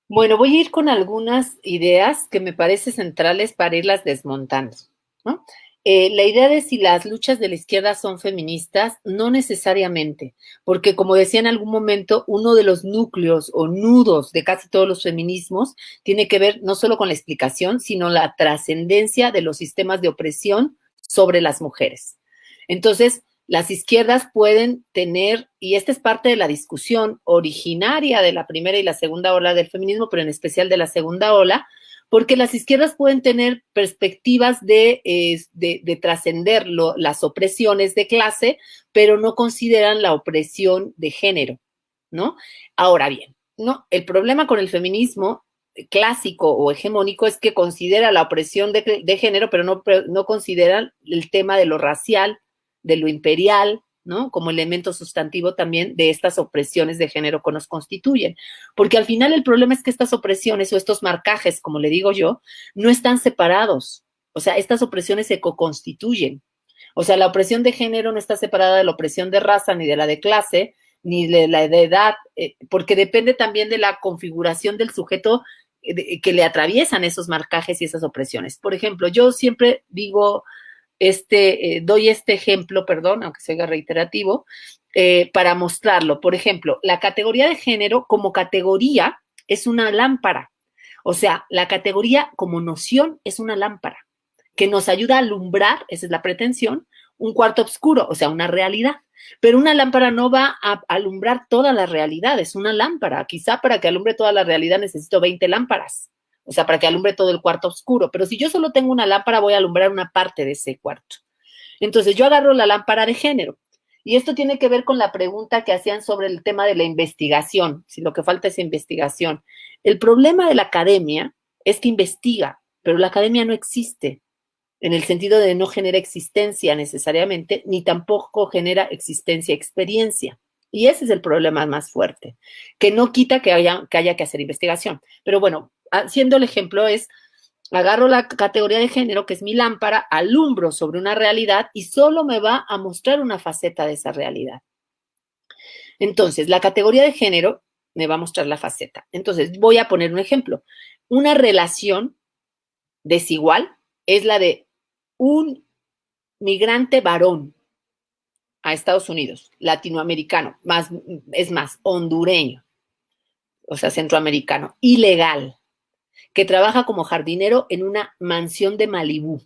Bueno, voy a ir con algunas ideas que me parecen centrales para irlas desmontando, ¿no? La idea de si las luchas de la izquierda son feministas, no necesariamente, porque como decía en algún momento, uno de los núcleos o nudos de casi todos los feminismos tiene que ver no solo con la explicación, sino la trascendencia de los sistemas de opresión sobre las mujeres. Entonces, Las izquierdas pueden tener, y esta es parte de la discusión originaria de la primera y la segunda ola del feminismo, pero en especial de la segunda ola, porque las izquierdas pueden tener perspectivas de trascender las opresiones de clase, pero no consideran la opresión de género, ¿no? Ahora bien, no, el problema con el feminismo clásico o hegemónico es que considera la opresión de género, pero no considera el tema de lo racial, de lo imperial, ¿no? Como elemento sustantivo también de estas opresiones de género que nos constituyen. Porque al final el problema es que estas opresiones o estos marcajes, como le digo yo, no están separados. O sea, estas opresiones se co-constituyen. O sea, la opresión de género no está separada de la opresión de raza, ni de la de clase, ni de la de edad, porque depende también de la configuración del sujeto que le atraviesan esos marcajes y esas opresiones. Por ejemplo, yo siempre digo, doy este ejemplo, perdón, aunque sea reiterativo, para mostrarlo. Por ejemplo, la categoría de género como categoría es una lámpara. O sea, la categoría como noción es una lámpara que nos ayuda a alumbrar, esa es la pretensión, un cuarto oscuro, o sea, una realidad. Pero una lámpara no va a alumbrar toda la realidad, es una lámpara. Quizá para que alumbre toda la realidad necesito 20 lámparas, o sea, para que alumbre todo el cuarto oscuro. Pero si yo solo tengo una lámpara, voy a alumbrar una parte de ese cuarto. Entonces, yo agarro la lámpara de género. Y esto tiene que ver con la pregunta que hacían sobre el tema de la investigación, si lo que falta es investigación. El problema de la academia es que investiga, pero la academia no existe, en el sentido de no genera existencia necesariamente, ni tampoco genera existencia experiencia. Y ese es el problema más fuerte, que no quita que haya que hacer investigación. Pero bueno, haciendo el ejemplo es, agarro la categoría de género, que es mi lámpara, alumbro sobre una realidad y solo me va a mostrar una faceta de esa realidad. Entonces, la categoría de género me va a mostrar la faceta. Entonces, voy a poner un ejemplo. Una relación desigual es la de un migrante varón a Estados Unidos, latinoamericano, es más, hondureño, o sea, centroamericano, ilegal, que trabaja como jardinero en una mansión de Malibú.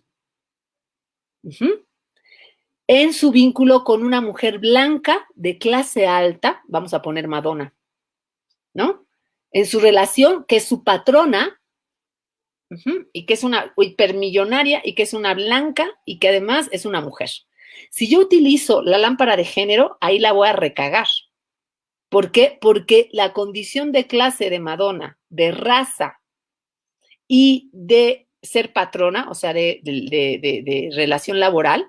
En su vínculo con una mujer blanca de clase alta, vamos a poner Madonna, ¿no? En su relación, que es su patrona, y que es una hipermillonaria y que es una blanca y que además es una mujer. Si yo utilizo la lámpara de género, ahí la voy a recagar. ¿Por qué? Porque la condición de clase de Madonna, de raza y de ser patrona, o sea, de relación laboral,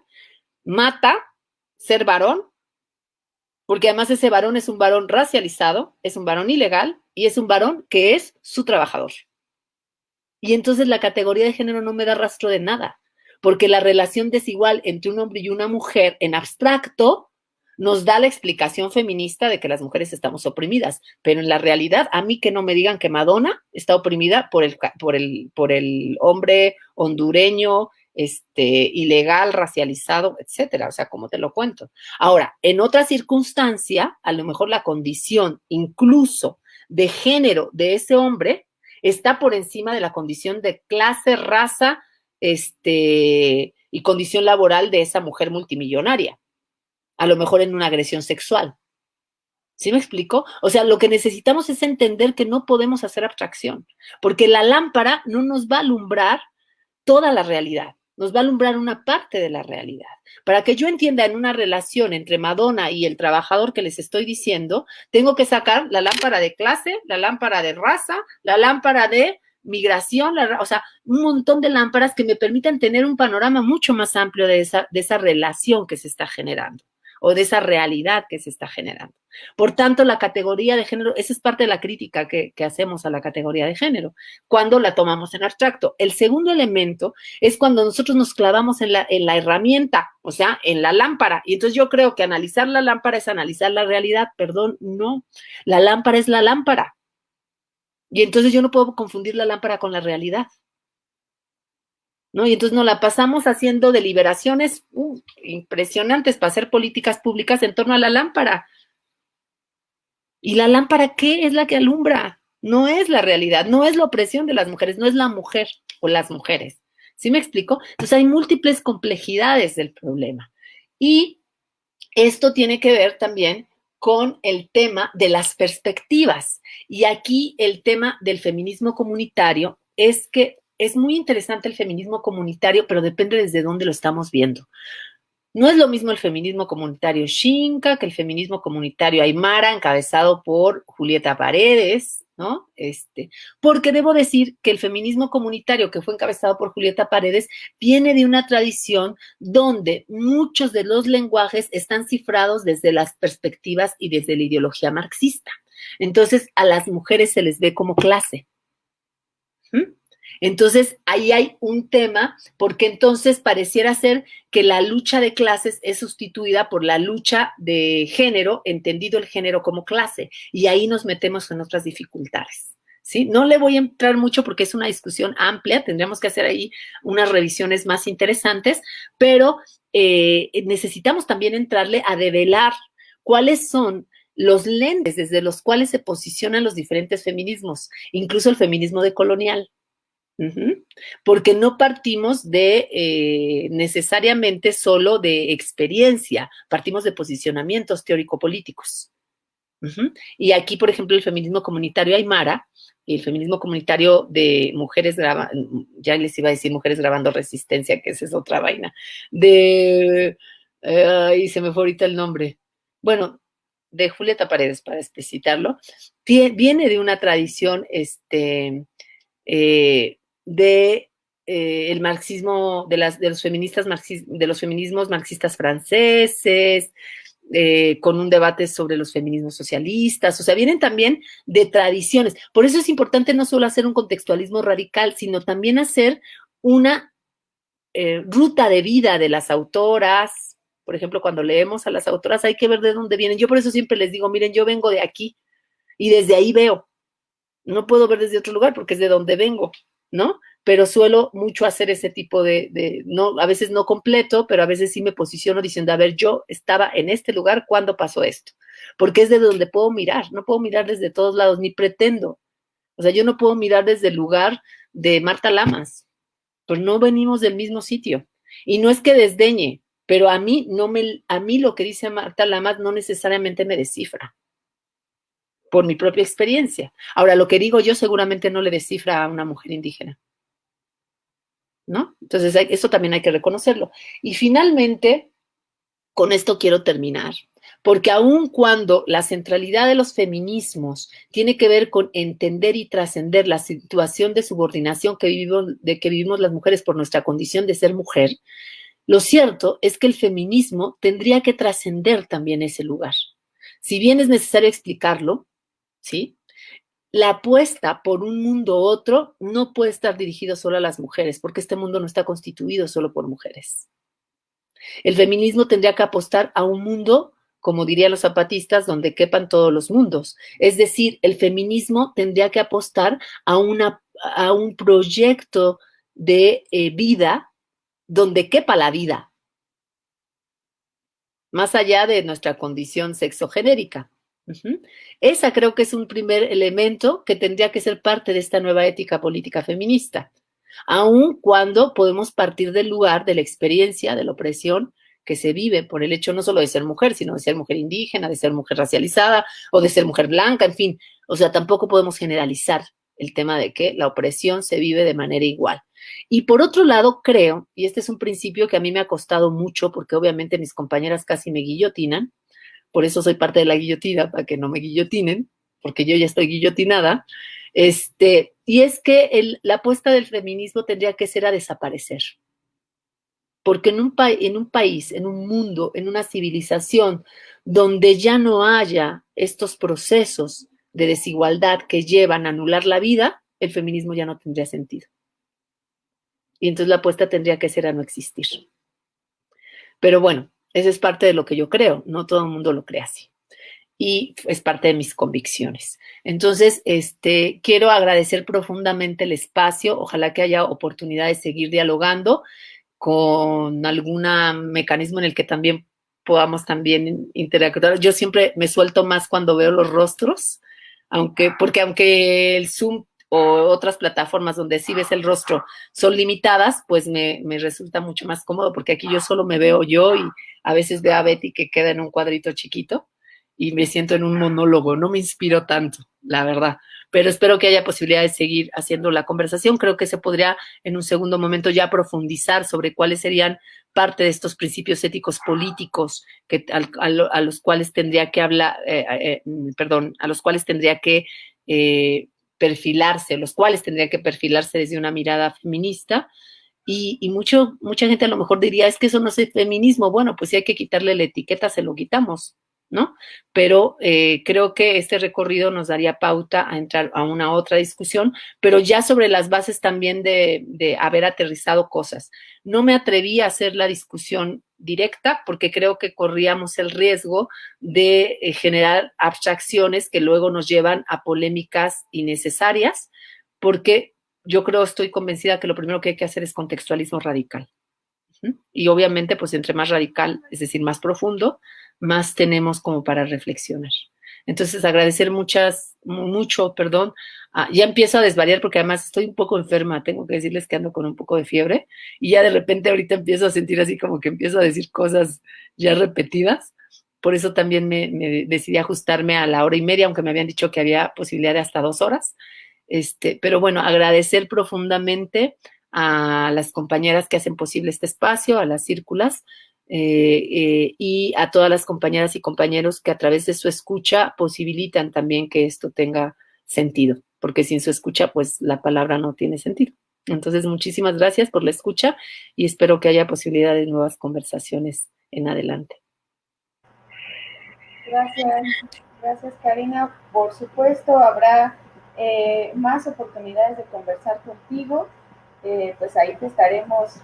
mata ser varón, porque además ese varón es un varón racializado, es un varón ilegal y es un varón que es su trabajador. Y entonces la categoría de género no me da rastro de nada, porque la relación desigual entre un hombre y una mujer en abstracto nos da la explicación feminista de que las mujeres estamos oprimidas, pero en la realidad, a mí que no me digan que Madonna está oprimida por el hombre hondureño, ilegal, racializado, etcétera, o sea, como te lo cuento. Ahora, en otra circunstancia, a lo mejor la condición incluso de género de ese hombre está por encima de la condición de clase, raza, y condición laboral de esa mujer multimillonaria. A lo mejor en una agresión sexual. ¿Sí me explico? O sea, lo que necesitamos es entender que no podemos hacer abstracción, porque la lámpara no nos va a alumbrar toda la realidad, nos va a alumbrar una parte de la realidad. Para que yo entienda en una relación entre Madonna y el trabajador que les estoy diciendo, tengo que sacar la lámpara de clase, la lámpara de raza, la lámpara de migración, o sea, un montón de lámparas que me permitan tener un panorama mucho más amplio de esa relación que se está generando o de esa realidad que se está generando. Por tanto, la categoría de género, esa es parte de la crítica que hacemos a la categoría de género, cuando la tomamos en abstracto. El segundo elemento es cuando nosotros nos clavamos en la herramienta, o sea, en la lámpara. Y entonces yo creo que analizar la lámpara es analizar la realidad. Perdón, no. La lámpara es la lámpara. Y entonces yo no puedo confundir la lámpara con la realidad, ¿no? Y entonces nos la pasamos haciendo deliberaciones impresionantes para hacer políticas públicas en torno a la lámpara. ¿Y la lámpara qué? Es la que alumbra. No es la realidad, no es la opresión de las mujeres, no es la mujer o las mujeres. ¿Sí me explico? Entonces hay múltiples complejidades del problema. Y esto tiene que ver también con el tema de las perspectivas. Y aquí el tema del feminismo comunitario es que es muy interesante el feminismo comunitario, pero depende desde dónde lo estamos viendo. No es lo mismo el feminismo comunitario Xinca que el feminismo comunitario Aymara, encabezado por Julieta Paredes, ¿no? Porque debo decir que el feminismo comunitario que fue encabezado por Julieta Paredes viene de una tradición donde muchos de los lenguajes están cifrados desde las perspectivas y desde la ideología marxista. Entonces, a las mujeres se les ve como clase. ¿Mm? Entonces, ahí hay un tema, porque entonces pareciera ser que la lucha de clases es sustituida por la lucha de género, entendido el género como clase, y ahí nos metemos en otras dificultades. ¿Sí? No le voy a entrar mucho porque es una discusión amplia, tendríamos que hacer ahí unas revisiones más interesantes, pero necesitamos también entrarle a develar cuáles son los lentes desde los cuales se posicionan los diferentes feminismos, incluso el feminismo decolonial. Porque no partimos de necesariamente solo de experiencia, partimos de posicionamientos teórico-políticos. Y aquí, por ejemplo, el feminismo comunitario Aymara y el feminismo comunitario de mujeres grabando, ya les iba a decir mujeres grabando resistencia, que esa es otra vaina, y se me fue ahorita el nombre. Bueno, de Julieta Paredes, para explicitarlo, viene de una tradición, de el marxismo, de los feministas de los feminismos marxistas franceses, con un debate sobre los feminismos socialistas, o sea, vienen también de tradiciones. Por eso es importante no solo hacer un contextualismo radical, sino también hacer una ruta de vida de las autoras. Por ejemplo, cuando leemos a las autoras hay que ver de dónde vienen. Yo por eso siempre les digo, miren, yo vengo de aquí y desde ahí veo. No puedo ver desde otro lugar porque es de donde vengo, ¿no? Pero suelo mucho hacer ese tipo no, a veces no completo, pero a veces sí me posiciono diciendo, a ver, yo estaba en este lugar cuando pasó esto, porque es de donde puedo mirar, no puedo mirar desde todos lados, ni pretendo. O sea, yo no puedo mirar desde el lugar de Marta Lamas, pues no venimos del mismo sitio. Y no es que desdeñe, pero a mí lo que dice Marta Lamas no necesariamente me descifra por mi propia experiencia. Ahora, lo que digo yo seguramente no le descifra a una mujer indígena, ¿no? Entonces, eso también hay que reconocerlo. Y finalmente, con esto quiero terminar, porque aun cuando la centralidad de los feminismos tiene que ver con entender y trascender la situación de subordinación que vivimos las mujeres por nuestra condición de ser mujer, lo cierto es que el feminismo tendría que trascender también ese lugar. Si bien es necesario explicarlo, ¿sí? La apuesta por un mundo otro no puede estar dirigido solo a las mujeres, porque este mundo no está constituido solo por mujeres. El feminismo tendría que apostar a un mundo, como dirían los zapatistas, donde quepan todos los mundos. Es decir, el feminismo tendría que apostar a un proyecto de vida donde quepa la vida, más allá de nuestra condición sexogenérica. Esa creo que es un primer elemento que tendría que ser parte de esta nueva ética política feminista, aun cuando podemos partir del lugar de la experiencia de la opresión que se vive por el hecho no solo de ser mujer, sino de ser mujer indígena, de ser mujer racializada o de ser mujer blanca, en fin. O sea, tampoco podemos generalizar el tema de que la opresión se vive de manera igual. Y por otro lado, creo, y este es un principio que a mí me ha costado mucho, porque obviamente mis compañeras casi me guillotinan, por eso soy parte de la guillotina, para que no me guillotinen, porque yo ya estoy guillotinada, y es que la apuesta del feminismo tendría que ser a desaparecer. Porque en un país, en un mundo, en una civilización donde ya no haya estos procesos de desigualdad que llevan a anular la vida, el feminismo ya no tendría sentido. Y entonces la apuesta tendría que ser a no existir. Pero bueno, esa es parte de lo que yo creo, no todo el mundo lo cree así. Y es parte de mis convicciones. Entonces, quiero agradecer profundamente el espacio, ojalá que haya oportunidad de seguir dialogando con algún mecanismo en el que también podamos también interactuar. Yo siempre me suelto más cuando veo los rostros, porque aunque el Zoom otras plataformas donde sí ves el rostro son limitadas, pues me resulta mucho más cómodo, porque aquí yo solo me veo yo y a veces veo a Betty que queda en un cuadrito chiquito y me siento en un monólogo, no me inspiro tanto, la verdad. Pero espero que haya posibilidad de seguir haciendo la conversación. Creo que se podría en un segundo momento ya profundizar sobre cuáles serían parte de estos principios éticos políticos a los cuales tendría que hablar, a los cuales tendría que perfilarse, los cuales tendría que perfilarse desde una mirada feminista. Y mucha gente a lo mejor diría, es que eso no es feminismo. Bueno, pues si hay que quitarle la etiqueta, se lo quitamos, ¿no? Pero creo que este recorrido nos daría pauta a entrar a una otra discusión, pero ya sobre las bases también de haber aterrizado cosas. No me atreví a hacer la discusión directa porque creo que corríamos el riesgo de generar abstracciones que luego nos llevan a polémicas innecesarias, porque yo creo, estoy convencida que lo primero que hay que hacer es contextualismo radical. Y obviamente, pues entre más radical, es decir, más profundo, más tenemos como para reflexionar. Entonces, agradecer mucho, perdón. Ya empiezo a desvariar porque además estoy un poco enferma, tengo que decirles que ando con un poco de fiebre y ya de repente ahorita empiezo a sentir así como que empiezo a decir cosas ya repetidas. Por eso también me decidí ajustarme a la hora y media, aunque me habían dicho que había posibilidad de hasta 2 horas. Pero bueno, agradecer profundamente a las compañeras que hacen posible este espacio, a las círculas, y a todas las compañeras y compañeros que a través de su escucha posibilitan también que esto tenga sentido, porque sin su escucha, pues la palabra no tiene sentido. Entonces, muchísimas gracias por la escucha y espero que haya posibilidad de nuevas conversaciones en adelante. Gracias Karina. Por supuesto, habrá más oportunidades de conversar contigo. Pues ahí te estaremos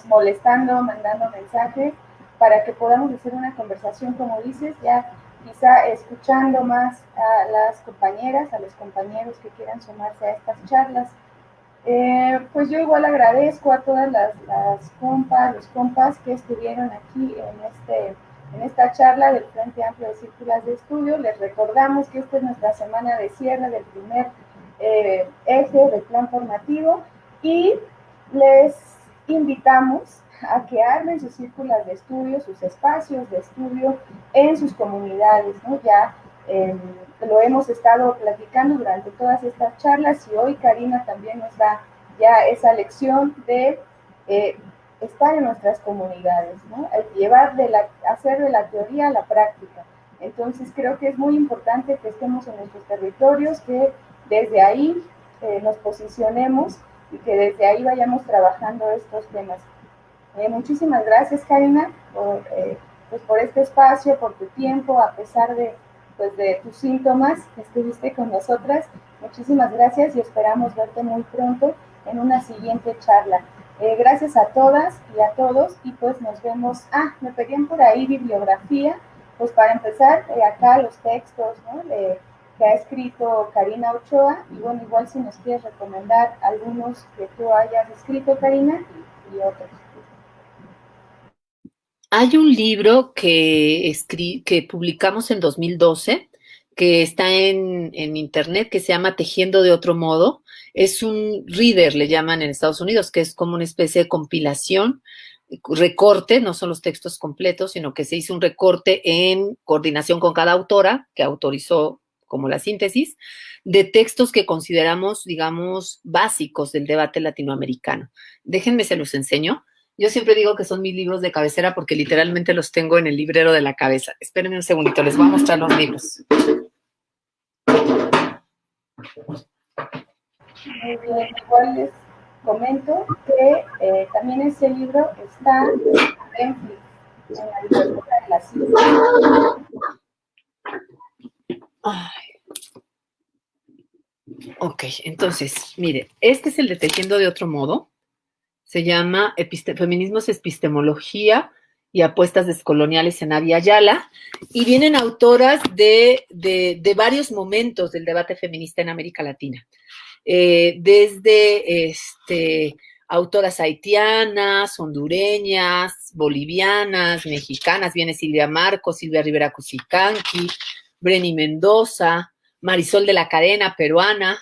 molestando, mandando mensajes para que podamos hacer una conversación, como dices, ya quizá escuchando más a las compañeras, a los compañeros que quieran sumarse a estas charlas. Pues yo igual agradezco a todas las compas, los compas que estuvieron aquí en esta charla del Frente Amplio de Círculos de Estudio. Les recordamos que esta es nuestra semana de cierre del primer eje del plan formativo y les invitamos a que armen sus círculos de estudio, sus espacios de estudio en sus comunidades, ¿no? Ya lo hemos estado platicando durante todas estas charlas y hoy Karina también nos da ya esa lección de estar en nuestras comunidades, ¿no? Hacer de la teoría a la práctica. Entonces creo que es muy importante que estemos en nuestros territorios, que desde ahí nos posicionemos y que desde ahí vayamos trabajando estos temas. Muchísimas gracias, Karina, por este espacio, por tu tiempo, a pesar de tus síntomas que estuviste con nosotras. Muchísimas gracias y esperamos verte muy pronto en una siguiente charla. Gracias a todas y a todos y pues nos vemos. Me pedían por ahí bibliografía, pues para empezar, acá los textos, ¿no? Que ha escrito Karina Ochoa y bueno, igual si nos quieres recomendar algunos que tú hayas escrito, Karina, y otros. Hay un libro que publicamos en 2012, que está en internet, que se llama Tejiendo de otro modo. Es un reader, le llaman en Estados Unidos, que es como una especie de compilación, recorte, no son los textos completos, sino que se hizo un recorte en coordinación con cada autora, que autorizó como la síntesis, de textos que consideramos, digamos, básicos del debate latinoamericano. Déjenme, se los enseño. Yo siempre digo que son mis libros de cabecera porque literalmente los tengo en el librero de la cabeza. Espérenme un segundito, les voy a mostrar los libros. Muy bien, igual les comento que también ese libro está en la biblioteca de la ciencia. Ok, entonces, mire, este es el de Tejiendo de otro modo. Se llama Feminismos, Epistemología y Apuestas Descoloniales en Abya Yala, y vienen autoras de varios momentos del debate feminista en América Latina. Desde autoras haitianas, hondureñas, bolivianas, mexicanas, viene Silvia Marcos, Silvia Rivera Cusicanqui, Breni Mendoza, Marisol de la Cadena, peruana,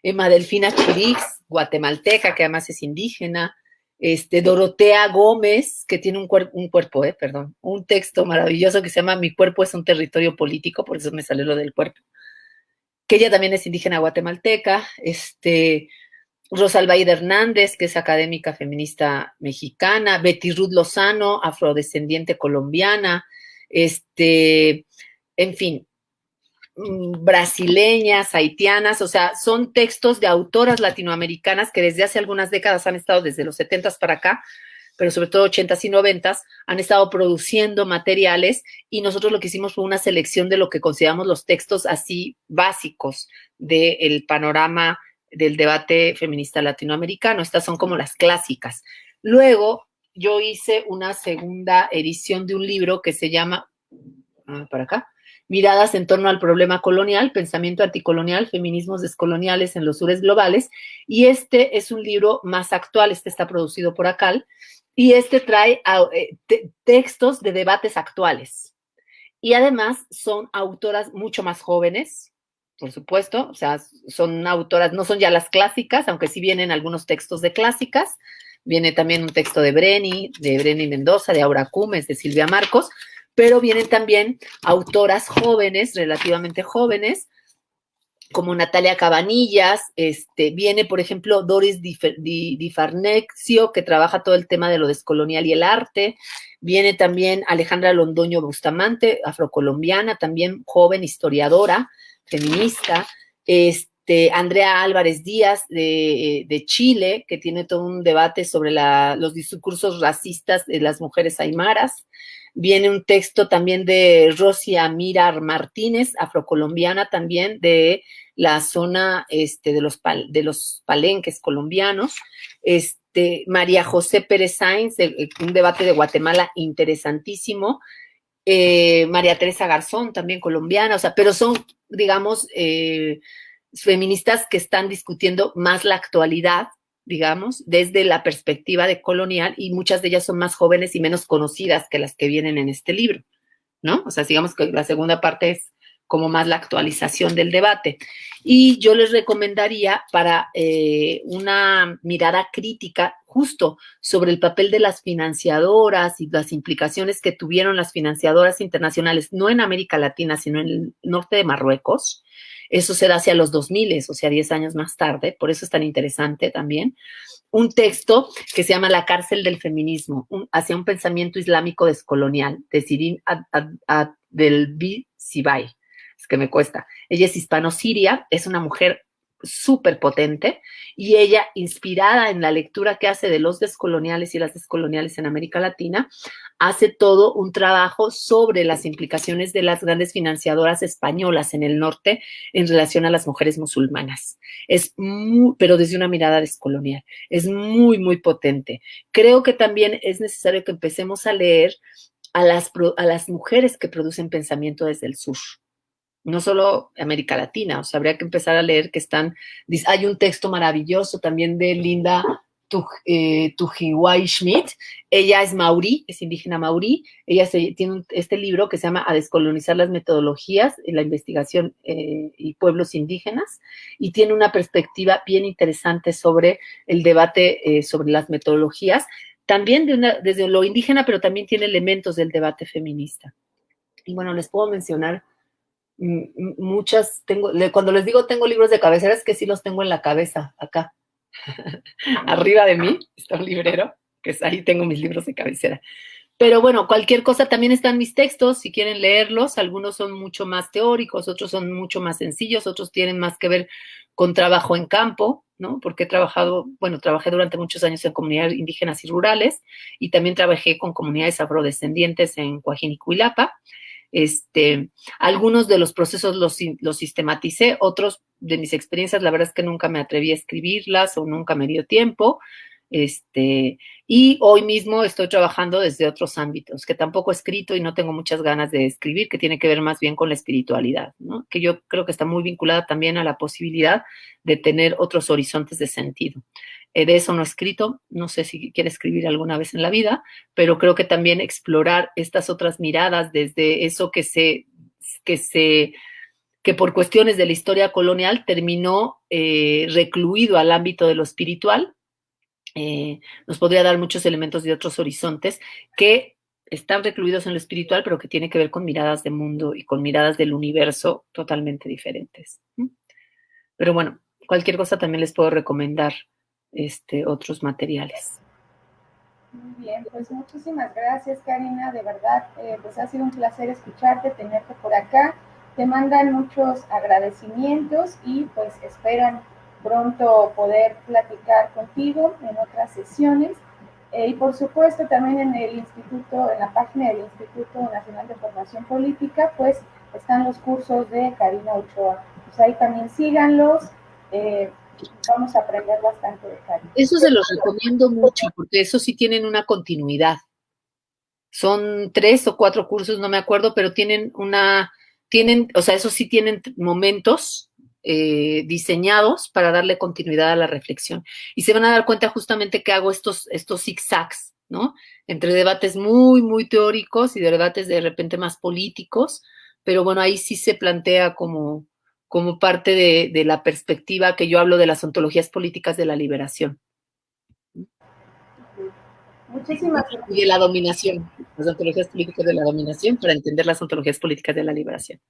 Emma Delfina Chirix, guatemalteca, que además es indígena, Dorotea Gómez, que tiene un texto maravilloso que se llama Mi cuerpo es un territorio político, por eso me salió lo del cuerpo, que ella también es indígena guatemalteca, Rosalbaide Hernández, que es académica feminista mexicana, Betty Ruth Lozano, afrodescendiente colombiana, en fin, brasileñas, haitianas, o sea, son textos de autoras latinoamericanas que desde hace algunas décadas han estado, desde los 70s para acá, pero sobre todo 80s y 90s, han estado produciendo materiales y nosotros lo que hicimos fue una selección de lo que consideramos los textos así básicos del panorama del debate feminista latinoamericano. Estas son como las clásicas. Luego yo hice una segunda edición de un libro que se llama, para acá, Miradas en torno al problema colonial, pensamiento anticolonial, feminismos descoloniales en los sures globales, y este es un libro más actual, este está producido por ACAL, y este trae textos de debates actuales. Y además son autoras mucho más jóvenes, por supuesto, o sea, son autoras, no son ya las clásicas, aunque sí vienen algunos textos de clásicas, viene también un texto de Breni Mendoza, de Aura Cumes, de Silvia Marcos, pero vienen también autoras jóvenes, relativamente jóvenes, como Natalia Cabanillas, viene, por ejemplo, Doris Di Farnezio, que trabaja todo el tema de lo descolonial y el arte, viene también Alejandra Londoño Bustamante, afrocolombiana, también joven historiadora, feminista, Andrea Álvarez Díaz de Chile, que tiene todo un debate sobre los discursos racistas de las mujeres aymaras. Viene un texto también de Rosia Mirar Martínez, afrocolombiana también, de la zona de los palenques colombianos. María José Pérez Sainz, un debate de Guatemala interesantísimo. María Teresa Garzón, también colombiana, o sea, pero son, digamos, feministas que están discutiendo más la actualidad, digamos, desde la perspectiva de colonial, y muchas de ellas son más jóvenes y menos conocidas que las que vienen en este libro, ¿no? O sea, digamos que la segunda parte es como más la actualización del debate. Y yo les recomendaría para una mirada crítica justo sobre el papel de las financiadoras y las implicaciones que tuvieron las financiadoras internacionales, no en América Latina, sino en el norte de Marruecos. Eso se da hacia los 2000, o sea, 10 años más tarde, por eso es tan interesante también. Un texto que se llama La cárcel del feminismo, hacia un pensamiento islámico descolonial, de Sirin Abdelbi Sibay. Es que me cuesta. Ella es hispano-siria, es una mujer súper potente, y ella, inspirada en la lectura que hace de los descoloniales y las descoloniales en América Latina, hace todo un trabajo sobre las implicaciones de las grandes financiadoras españolas en el norte en relación a las mujeres musulmanas. Pero desde una mirada descolonial. Es muy, muy potente. Creo que también es necesario que empecemos a leer a las mujeres que producen pensamiento desde el sur. No solo América Latina, o sea, habría que empezar a leer hay un texto maravilloso también de Linda Tujiwai Schmidt. Ella es maurí, es indígena maurí. Ella tiene este libro que se llama A descolonizar las metodologías en la investigación y pueblos indígenas, y tiene una perspectiva bien interesante sobre el debate sobre las metodologías, también desde lo indígena, pero también tiene elementos del debate feminista. Y bueno, les puedo mencionar muchas. Cuando les digo tengo libros de cabecera, es que sí los tengo en la cabeza, acá. Arriba de mí está un librero, que es ahí tengo mis libros de cabecera. Pero bueno, cualquier cosa, también están mis textos, si quieren leerlos. Algunos son mucho más teóricos, otros son mucho más sencillos, otros tienen más que ver con trabajo en campo, ¿no? Porque trabajé durante muchos años en comunidades indígenas y rurales, y también trabajé con comunidades afrodescendientes en Coajín y Cuilapa. Algunos de los procesos los sistematicé, otros de mis experiencias, la verdad es que nunca me atreví a escribirlas o nunca me dio tiempo. Y hoy mismo estoy trabajando desde otros ámbitos, que tampoco he escrito y no tengo muchas ganas de escribir, que tiene que ver más bien con la espiritualidad, ¿no? Que yo creo que está muy vinculada también a la posibilidad de tener otros horizontes de sentido. De eso no he escrito, no sé si quiero escribir alguna vez en la vida, pero creo que también explorar estas otras miradas desde eso que se que por cuestiones de la historia colonial terminó recluido al ámbito de lo espiritual. Nos podría dar muchos elementos de otros horizontes que están recluidos en lo espiritual, pero que tiene que ver con miradas de mundo y con miradas del universo totalmente diferentes. Pero bueno, cualquier cosa también les puedo recomendar otros materiales. Muy bien, pues muchísimas gracias, Karina, de verdad, pues ha sido un placer escucharte, tenerte por acá. Te mandan muchos agradecimientos y pues esperan pronto poder platicar contigo en otras sesiones. Y por supuesto también en el instituto, en la página del Instituto Nacional de Formación Política, pues están los cursos de Karina Ochoa. Pues ahí también síganlos, vamos a aprender bastante de Karina. Eso se los recomiendo mucho, porque eso sí tienen una continuidad. Son 3 o 4 cursos, no me acuerdo, pero o sea, eso sí tienen momentos diseñados para darle continuidad a la reflexión. Y se van a dar cuenta justamente que hago estos zigzags, ¿no? Entre debates muy, muy teóricos y de debates de repente más políticos, pero bueno, ahí sí se plantea como parte de la perspectiva que yo hablo de las ontologías políticas de la liberación. Muchísimas gracias. Y de la dominación, las ontologías políticas de la dominación, para entender las ontologías políticas de la liberación.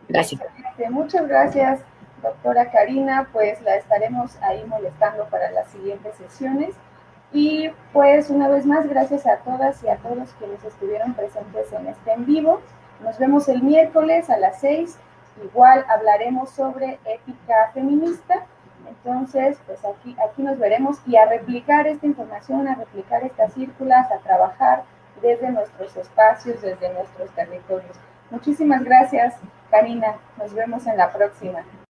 Gracias. Muchas gracias, doctora Karina, pues la estaremos ahí molestando para las siguientes sesiones. Y pues una vez más, gracias a todas y a todos quienes estuvieron presentes en este en vivo. Nos vemos el miércoles a las 6. Igual hablaremos sobre ética feminista. Entonces, pues aquí nos veremos y a replicar esta información, a replicar estas círculas, a trabajar desde nuestros espacios, desde nuestros territorios. Muchísimas gracias, Karina. Nos vemos en la próxima.